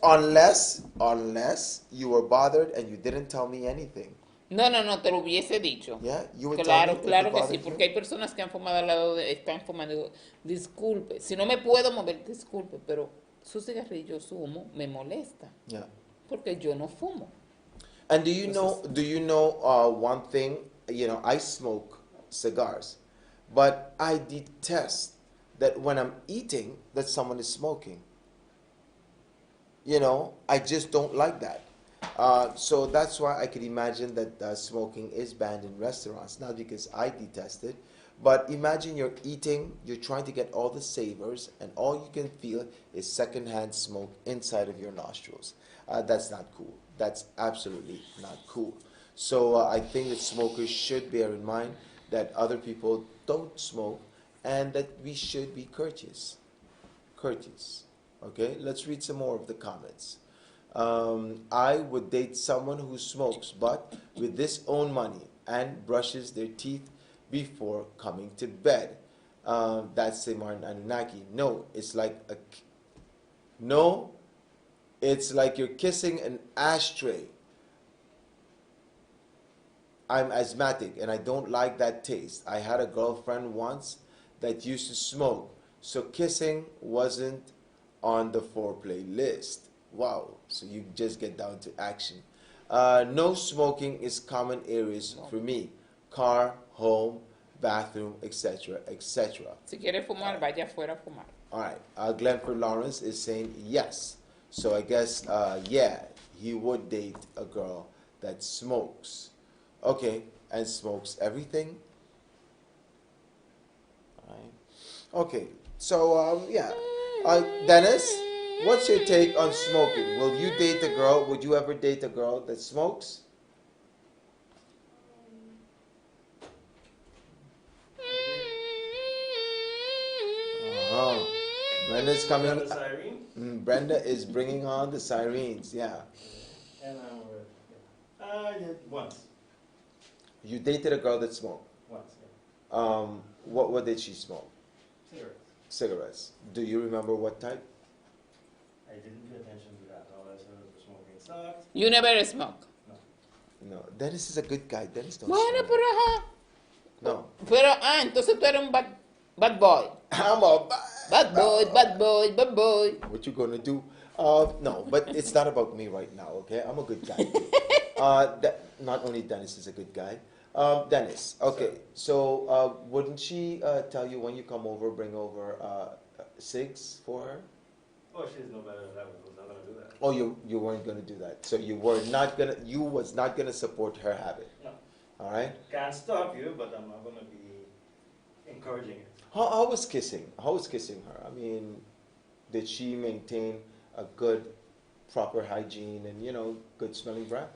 [SPEAKER 1] you were bothered and you didn't tell me anything.
[SPEAKER 2] No, te lo hubiese dicho.
[SPEAKER 1] Yeah, you would
[SPEAKER 2] Claro,
[SPEAKER 1] tell me
[SPEAKER 2] claro
[SPEAKER 1] if it
[SPEAKER 2] que sí,
[SPEAKER 1] bothered
[SPEAKER 2] porque
[SPEAKER 1] you?
[SPEAKER 2] hay personas que han fumado al lado de, están fumando, disculpe, si no me puedo mover, disculpe, pero su cigarrillo, su humo, me molesta,
[SPEAKER 1] Yeah.
[SPEAKER 2] porque yo no fumo.
[SPEAKER 1] And do you know one thing? I smoke cigars, but I detest that when I'm eating that someone is smoking. I just don't like that. So that's why I could imagine that smoking is banned in restaurants, not because I detest it, but imagine you're eating, you're trying to get all the savors, and all you can feel is secondhand smoke inside of your nostrils. That's not cool. That's absolutely not cool. So I think that smokers should bear in mind that other people don't smoke and that we should be courteous. Courteous. Okay, let's read some more of the comments. I would date someone who smokes, but with this own money and brushes their teeth before coming to bed. That's St. Martin Anunnaki. It's like you're kissing an ashtray. I'm asthmatic and I don't like that taste. I had a girlfriend once that used to smoke, so kissing wasn't on the foreplay list. Wow. So you just get down to action. No smoking is common areas for me. Car, home, bathroom, etc., etc.
[SPEAKER 2] Si quiere fumar, vaya afuera a fumar.
[SPEAKER 1] All right. Glenford Lawrence is saying yes. So I guess, yeah, he would date a girl that smokes. Okay, and smokes everything. All right. Okay. So, yeah. Dennis, what's your take on smoking? Will you date a girl? Would you ever date a girl that smokes? Oh, Brenda's coming.
[SPEAKER 5] Got the siren?
[SPEAKER 1] Brenda is bringing on the sirens. Yeah.
[SPEAKER 5] And yeah, once.
[SPEAKER 1] You dated a girl that smoked.
[SPEAKER 5] Once, yeah.
[SPEAKER 1] What did she smoke?
[SPEAKER 5] Cigarettes.
[SPEAKER 1] Cigarettes. Do you remember what type?
[SPEAKER 5] I didn't pay attention to that. All I said was smoking sucked.
[SPEAKER 2] You never smoke.
[SPEAKER 1] No. Dennis is a good guy. Dennis don't
[SPEAKER 2] Bueno,
[SPEAKER 1] smoke.
[SPEAKER 2] pero ajá.
[SPEAKER 1] No.
[SPEAKER 2] Pero, entonces tú eres un bad boy.
[SPEAKER 1] I'm a
[SPEAKER 2] Bad boy.
[SPEAKER 1] What you gonna do? No, but it's not about me right now, okay? I'm a good guy. Not only Dennis is a good guy. Dennis, okay. So, wouldn't she tell you when you come over, bring over cigs for her?
[SPEAKER 5] Oh, she's no better than that. I was not going to do that.
[SPEAKER 1] Oh, you weren't gonna do that. So you was not gonna support her habit.
[SPEAKER 5] No.
[SPEAKER 1] All right.
[SPEAKER 5] Can't stop you, but I'm not going to be encouraging it.
[SPEAKER 1] How was kissing? How was kissing her? I mean, did she maintain a good, proper hygiene and good smelling breath?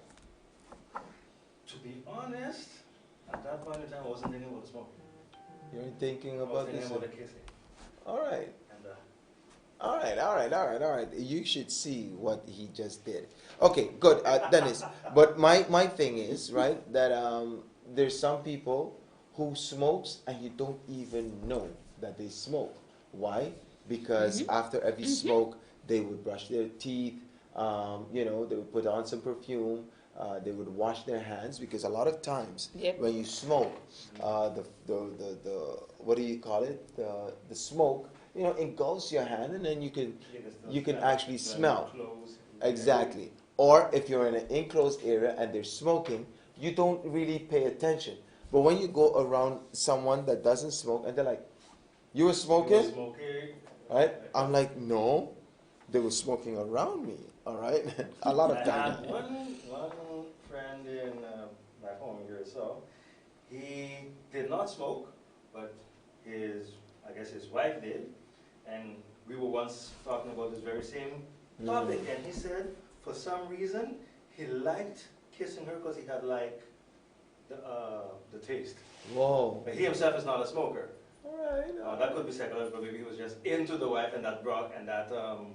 [SPEAKER 5] To be honest, at that point in time, I wasn't thinking about the smoking.
[SPEAKER 1] You weren't thinking
[SPEAKER 5] I was
[SPEAKER 1] about
[SPEAKER 5] thinking
[SPEAKER 1] this.
[SPEAKER 5] about the kissing.
[SPEAKER 1] All right.
[SPEAKER 5] And
[SPEAKER 1] All right. You should see what he just did. Okay, good, Dennis. But my thing is, right, that there's some people who smokes and you don't even know that they smoke. Why? Because after every smoke, they would brush their teeth. They would put on some perfume. They would wash their hands because a lot of times when you smoke, the what do you call it? The smoke engulfs your hand, and then you can actually smell. Exactly. Or if you're in an enclosed area and they're smoking, you don't really pay attention. But when you go around someone that doesn't smoke and they're like, "You were smoking?" Right? I'm like, "No, they were smoking around me." All right. A lot of
[SPEAKER 5] I
[SPEAKER 1] times.
[SPEAKER 5] had one friend in back home here, so he did not smoke, but I guess his wife did, and we were once talking about this very same topic, and he said for some reason he liked kissing her because he had like the taste.
[SPEAKER 1] Whoa.
[SPEAKER 5] But he himself is not a smoker.
[SPEAKER 1] All right.
[SPEAKER 5] That could be psychological. Maybe he was just into the wife, and that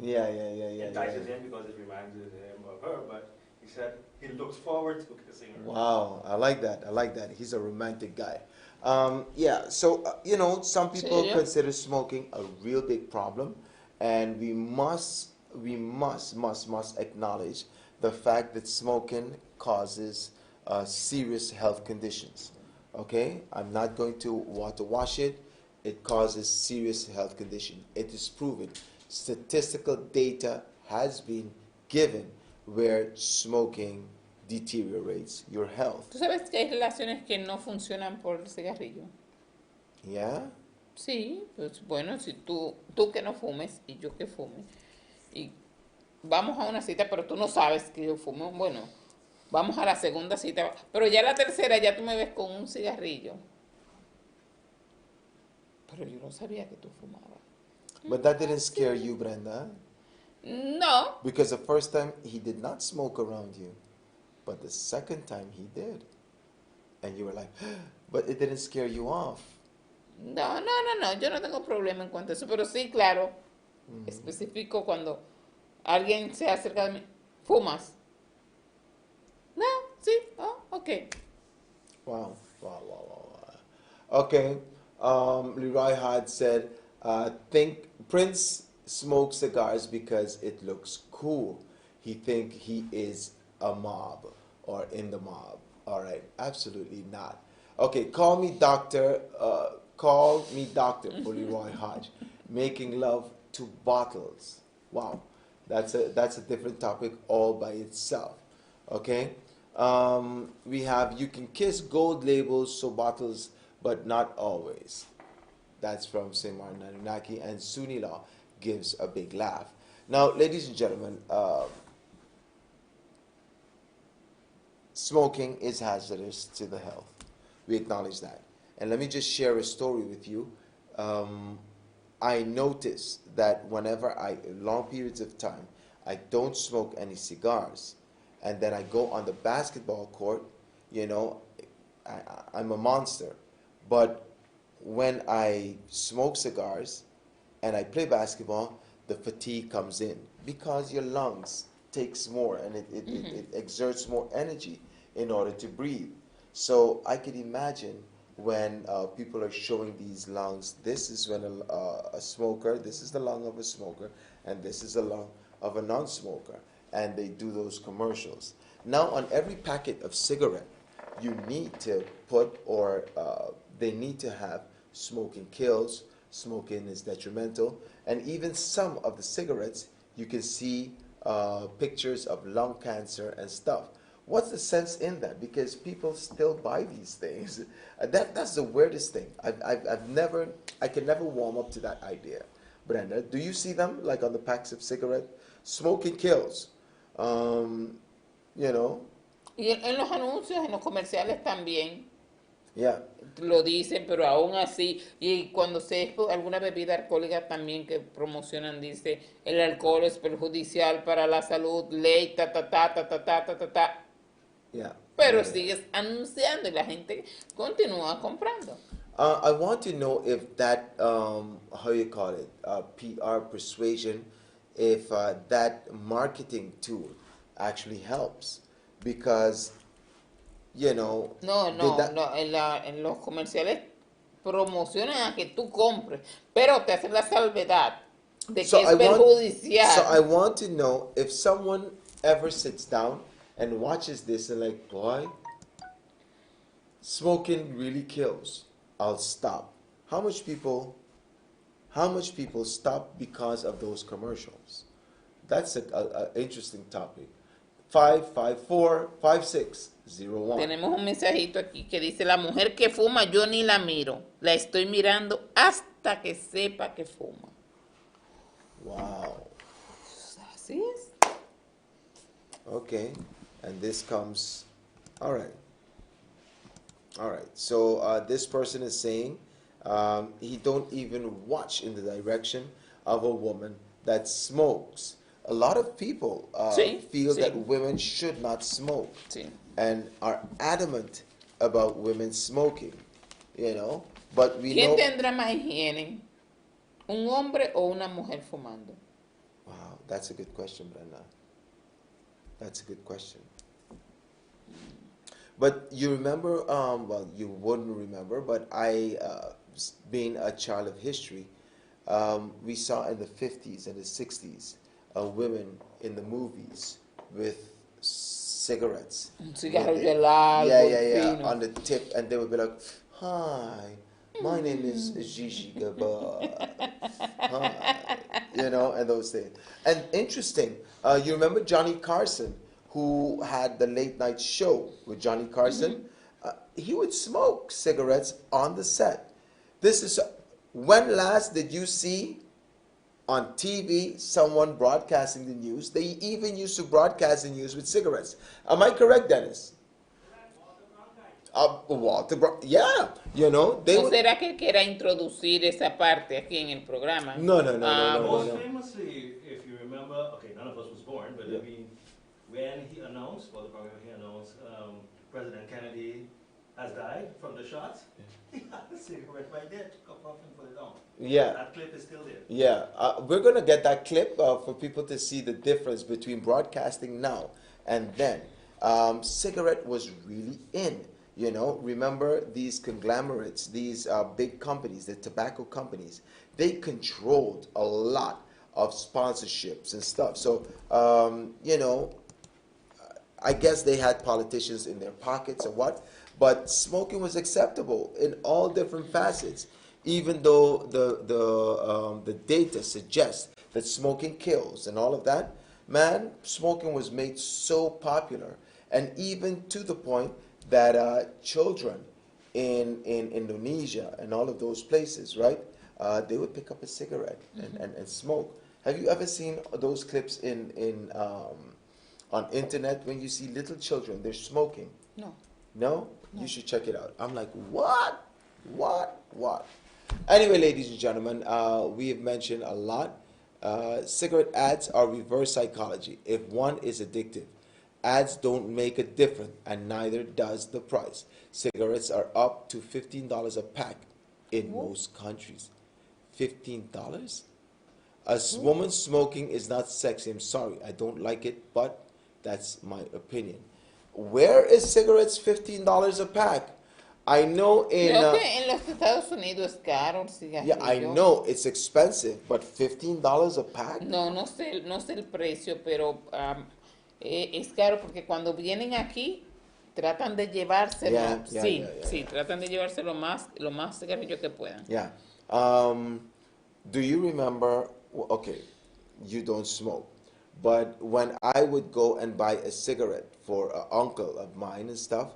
[SPEAKER 1] Yeah.
[SPEAKER 5] entices him because it reminded him of her. But he said he looks forward to kissing her.
[SPEAKER 1] Wow, I like that. He's a romantic guy. Yeah, so, some people consider smoking a real big problem, and we must acknowledge the fact that smoking causes serious health conditions. Okay? I'm not going to wash it. It causes serious health condition. It is proven. Statistical data has been given where smoking deteriorates your health.
[SPEAKER 2] ¿Tú sabes que hay relaciones que no funcionan por el cigarrillo?
[SPEAKER 1] Yeah?
[SPEAKER 2] Sí, pues bueno, si tú que no fumes y yo que fume, y vamos a una cita, pero tú no sabes que yo fumo, bueno, vamos a la segunda cita, pero ya la tercera ya tú me ves con un cigarrillo. Pero yo no sabía que tú fumabas.
[SPEAKER 1] But that didn't scare you, Brenda?
[SPEAKER 2] No.
[SPEAKER 1] Because the first time he did not smoke around you, but the second time he did. And you were like, but it didn't scare you off.
[SPEAKER 2] No, yo no tengo problema en cuanto a eso, pero sí, claro, específico cuando alguien se acerca de mí, ¿fumas? No, sí, ok.
[SPEAKER 1] Wow. Okay, Leroy Hard said, think Prince smokes cigars because it looks cool. He think he is a mob or in the mob. All right, absolutely not. Okay, call me doctor for Leroy Hodge. Making love to bottles. Wow. That's a different topic all by itself. Okay. We have you can kiss gold labels so bottles, but not always. That's from St. Martin Anunnaki, and Sunila gives a big laugh. Now, ladies and gentlemen, smoking is hazardous to the health. We acknowledge that. And let me just share a story with you. I notice that whenever long periods of time, I don't smoke any cigars, and then I go on the basketball court, you know, I'm a monster. But when I smoke cigars and I play basketball, the fatigue comes in because your lungs takes more and it exerts more energy in order to breathe. So I could imagine when people are showing these lungs, this is when a smoker, this is the lung of a smoker, and this is the lung of a non-smoker, and they do those commercials. Now on every packet of cigarette, you need to put, or they need to have, smoking kills, smoking is detrimental, and even some of the cigarettes, you can see pictures of lung cancer and stuff. What's the sense in that? Because people still buy these things. That's the weirdest thing. I can never warm up to that idea. Brenda, do you see them like on the packs of cigarette? Smoking kills. You know?
[SPEAKER 2] Y en los anuncios, en los comerciales también
[SPEAKER 1] Yeah.
[SPEAKER 2] lo dicen, pero aún así, y cuando se es alguna bebida alcohólica también que promocionan, dice, el alcohol es perjudicial para la salud, ley, ta, ta, ta, ta, ta, ta, ta, ta, ta.
[SPEAKER 1] Yeah.
[SPEAKER 2] Pero
[SPEAKER 1] Yeah.
[SPEAKER 2] sigues anunciando y la gente continúa comprando.
[SPEAKER 1] I want to know if that, how you call it, PR persuasion, if that marketing tool actually helps. Because, you know,
[SPEAKER 2] No, en los comerciales promocionan a que tú compres, pero te hacen la salvedad de que es perjudicial.
[SPEAKER 1] So I want to know if someone ever sits down and watches this and like, boy, smoking really kills. I'll stop. How much people stop because of those commercials? That's a interesting topic. 554-5601.
[SPEAKER 2] Tenemos un mensajito aquí que dice, la mujer que fuma yo ni la miro, la estoy mirando hasta que sepa que fuma.
[SPEAKER 1] Wow.
[SPEAKER 2] Así es.
[SPEAKER 1] Okay. And this comes, all right. All right. So this person is saying he don't even watch in the direction of a woman that smokes. A lot of people feel that women should not smoke and are adamant about women smoking, you know. But we know.
[SPEAKER 2] ¿Quién tendrá más higiene? ¿Un hombre o una mujer fumando?
[SPEAKER 1] Wow, that's a good question, Brenda. That's a good question. But you remember, well, you wouldn't remember, but being a child of history, we saw in the 50s and the 60s women in the movies with cigarettes.
[SPEAKER 2] Cigarro largo,
[SPEAKER 1] Yeah,
[SPEAKER 2] fino.
[SPEAKER 1] on the tip, and they would be like, "Hi, my name is Gigi Gaba." Hi, you know, and those things. And interesting, you remember Johnny Carson, who had the late night show with Johnny Carson? He would smoke cigarettes on the set. This is when last did you see on TV someone broadcasting the news? They even used to broadcast the news with cigarettes. Am I correct, Dennis? Walter Brown, yeah, you know, they
[SPEAKER 2] ¿No
[SPEAKER 1] would,
[SPEAKER 2] será que quiera introducir esa parte aquí en el programa?
[SPEAKER 1] No.
[SPEAKER 5] Most famously, if you remember, okay, none of us was born, but
[SPEAKER 1] Yeah.
[SPEAKER 5] I mean, when he announced, well, the program he announced, President Kennedy has died from the shots, he had a cigarette right there, took a puff and put it on.
[SPEAKER 1] Yeah.
[SPEAKER 5] That clip is still there.
[SPEAKER 1] Yeah, we're going to get that clip for people to see the difference between broadcasting now and then. Cigarette was really in, you know. Remember these conglomerates, these big companies, the tobacco companies, they controlled a lot of sponsorships and stuff. So, you know, I guess they had politicians in their pockets or what, but smoking was acceptable in all different facets, even though the data suggests that smoking kills and all of that, man, smoking was made so popular, and even to the point that children in Indonesia and all of those places, right, they would pick up a cigarette and smoke. Have you ever seen those clips in on internet when you see little children, they're smoking?
[SPEAKER 2] No.
[SPEAKER 1] No? You should check it out. I'm like, what? What? Anyway, ladies and gentlemen, we have mentioned a lot. Cigarette ads are reverse psychology. If one is addictive, ads don't make a difference, and neither does the price. Cigarettes are up to $15 a pack in most countries. $15? A woman smoking is not sexy. I'm sorry, I don't like it, but that's my opinion. Where is cigarettes $15 a pack? I know in
[SPEAKER 2] Creo que en los Estados Unidos es caro el
[SPEAKER 1] yeah, I
[SPEAKER 2] cigarrillo.
[SPEAKER 1] know it's expensive, but $15 a pack?
[SPEAKER 2] No sé el precio, pero es caro porque cuando vienen aquí tratan de llevárselo. Sí, tratan de llevarse lo más cigarrillo que puedan.
[SPEAKER 1] Yeah. Do you remember? Okay, you don't smoke, but when I would go and buy a cigarette for an uncle of mine and stuff,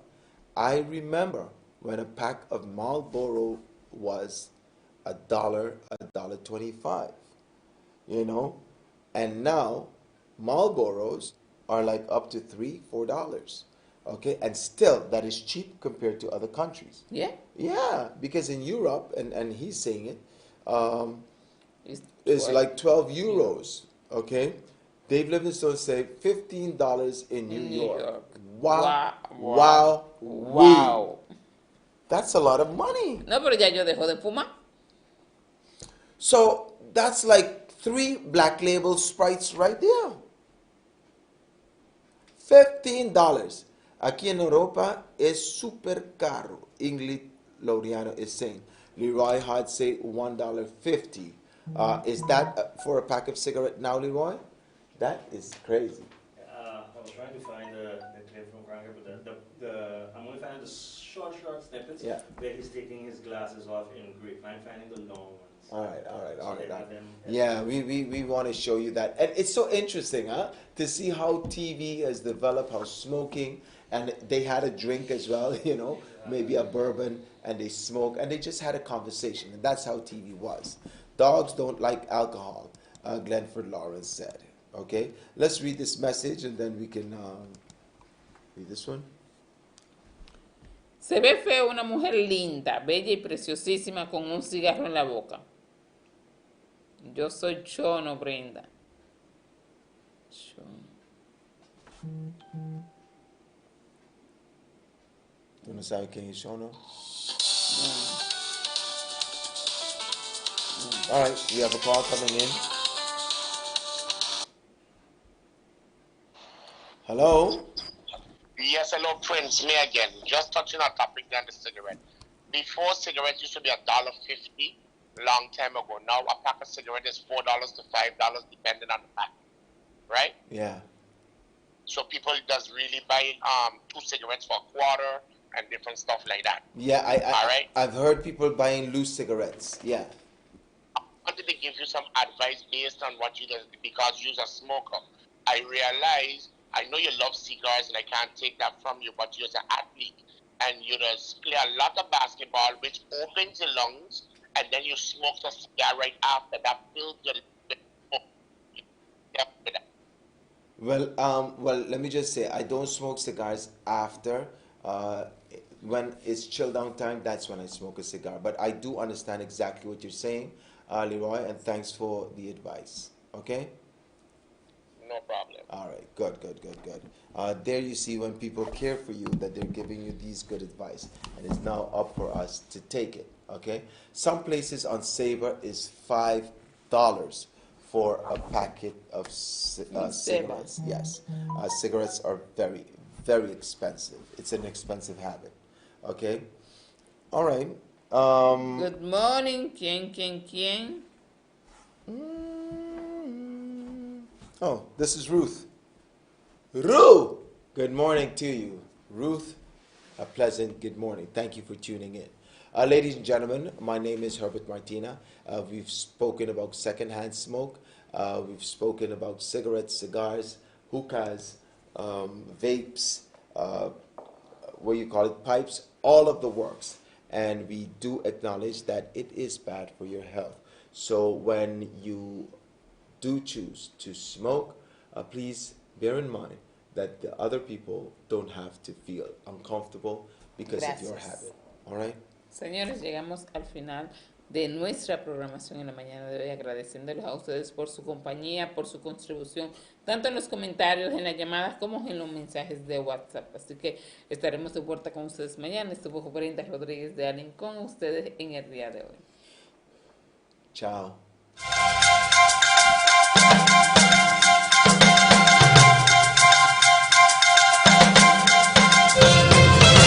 [SPEAKER 1] I remember when a pack of Marlboro was $1.25, you know, and now Marlboros are like up to $3-4, okay, and still that is cheap compared to other countries.
[SPEAKER 2] Yeah.
[SPEAKER 1] Yeah, because in Europe, and he's saying it,
[SPEAKER 2] It's
[SPEAKER 1] it's
[SPEAKER 2] 12.
[SPEAKER 1] like 12 euros, okay? Dave Livingstone said $15 in New York. Wow.
[SPEAKER 2] Wow.
[SPEAKER 1] That's a lot of money.
[SPEAKER 2] No, pero ya yo dejo de fumar.
[SPEAKER 1] So that's like 3 Black Label Sprites right there. $15. Aquí en Europa es super caro. Ingrid Laureano is saying. Leroy Hart say $1.50. Is that for a pack of cigarette now, Leroy? That is crazy.
[SPEAKER 5] I was trying to find the clip from Cranker, but I'm only finding the short snippets where he's taking his glasses off in Greek. I'm finding the long ones.
[SPEAKER 1] All right.
[SPEAKER 5] Them,
[SPEAKER 1] Yeah, we want to show you that. And it's so interesting, huh? To see how TV has developed, how smoking, and they had a drink as well, you know, maybe a bourbon, and they smoke, and they just had a conversation. And that's how TV was. Dogs don't like alcohol, Glenford Lawrence said. Okay, let's read this message, and then we can read this one.
[SPEAKER 2] Se ve feo una mujer linda, bella y preciosísima con un cigarro en la boca. Yo soy Chono, Brenda. Chono.
[SPEAKER 1] ¿Tú no sabes quién es Chono? All right, we have a call coming in. Hello?
[SPEAKER 4] Yes, hello, Prince. Me again. Just touching on topic on the cigarette. Before, cigarettes used to be $1.50 long time ago. Now a pack of cigarette is $4 to $5 depending on the pack. Right?
[SPEAKER 1] Yeah.
[SPEAKER 4] So people does really buy 2 cigarettes for a quarter and different stuff like that.
[SPEAKER 1] Yeah,
[SPEAKER 4] All right?
[SPEAKER 1] I've heard people buying loose cigarettes. Yeah.
[SPEAKER 4] I wanted to give you some advice based on what you do because you're a smoker. I realize, I know you love cigars and I can't take that from you, but you're an athlete and you just play a lot of basketball, which opens your lungs, and then you smoke a cigar right after that fills your
[SPEAKER 1] Well, let me just say, I don't smoke cigars after. When it's chill down time, that's when I smoke a cigar. But I do understand exactly what you're saying, Leroy, and thanks for the advice. Okay?
[SPEAKER 4] No problem.
[SPEAKER 1] All right, good. There you see when people care for you that they're giving you these good advice, and it's now up for us to take it. Okay, some places on Sabre is $5 for a packet of cigarettes. Yes, cigarettes are very, very expensive. It's an expensive habit. Okay, all right.
[SPEAKER 2] Good morning. ¿Quién?
[SPEAKER 1] Oh, this is Ruth. Ruth! Good morning to you. Ruth, a pleasant good morning. Thank you for tuning in. Ladies and gentlemen, my name is Herbert Martina. We've spoken about secondhand smoke. We've spoken about cigarettes, cigars, hookahs, vapes, what you call it, pipes, all of the works. And we do acknowledge that it is bad for your health. So when you do choose to smoke, please bear in mind that the other people don't have to feel uncomfortable because of your
[SPEAKER 2] Gracias.
[SPEAKER 1] habit. All right?
[SPEAKER 2] Señores, llegamos al final de nuestra programación en la mañana de hoy, agradeciéndoles a ustedes por su compañía, por su contribución, tanto en los comentarios, en las llamadas, como en los mensajes de WhatsApp. Así que estaremos de vuelta con ustedes mañana. Estuvo Brenda Rodríguez de Allen con ustedes en el día de hoy.
[SPEAKER 1] Ciao.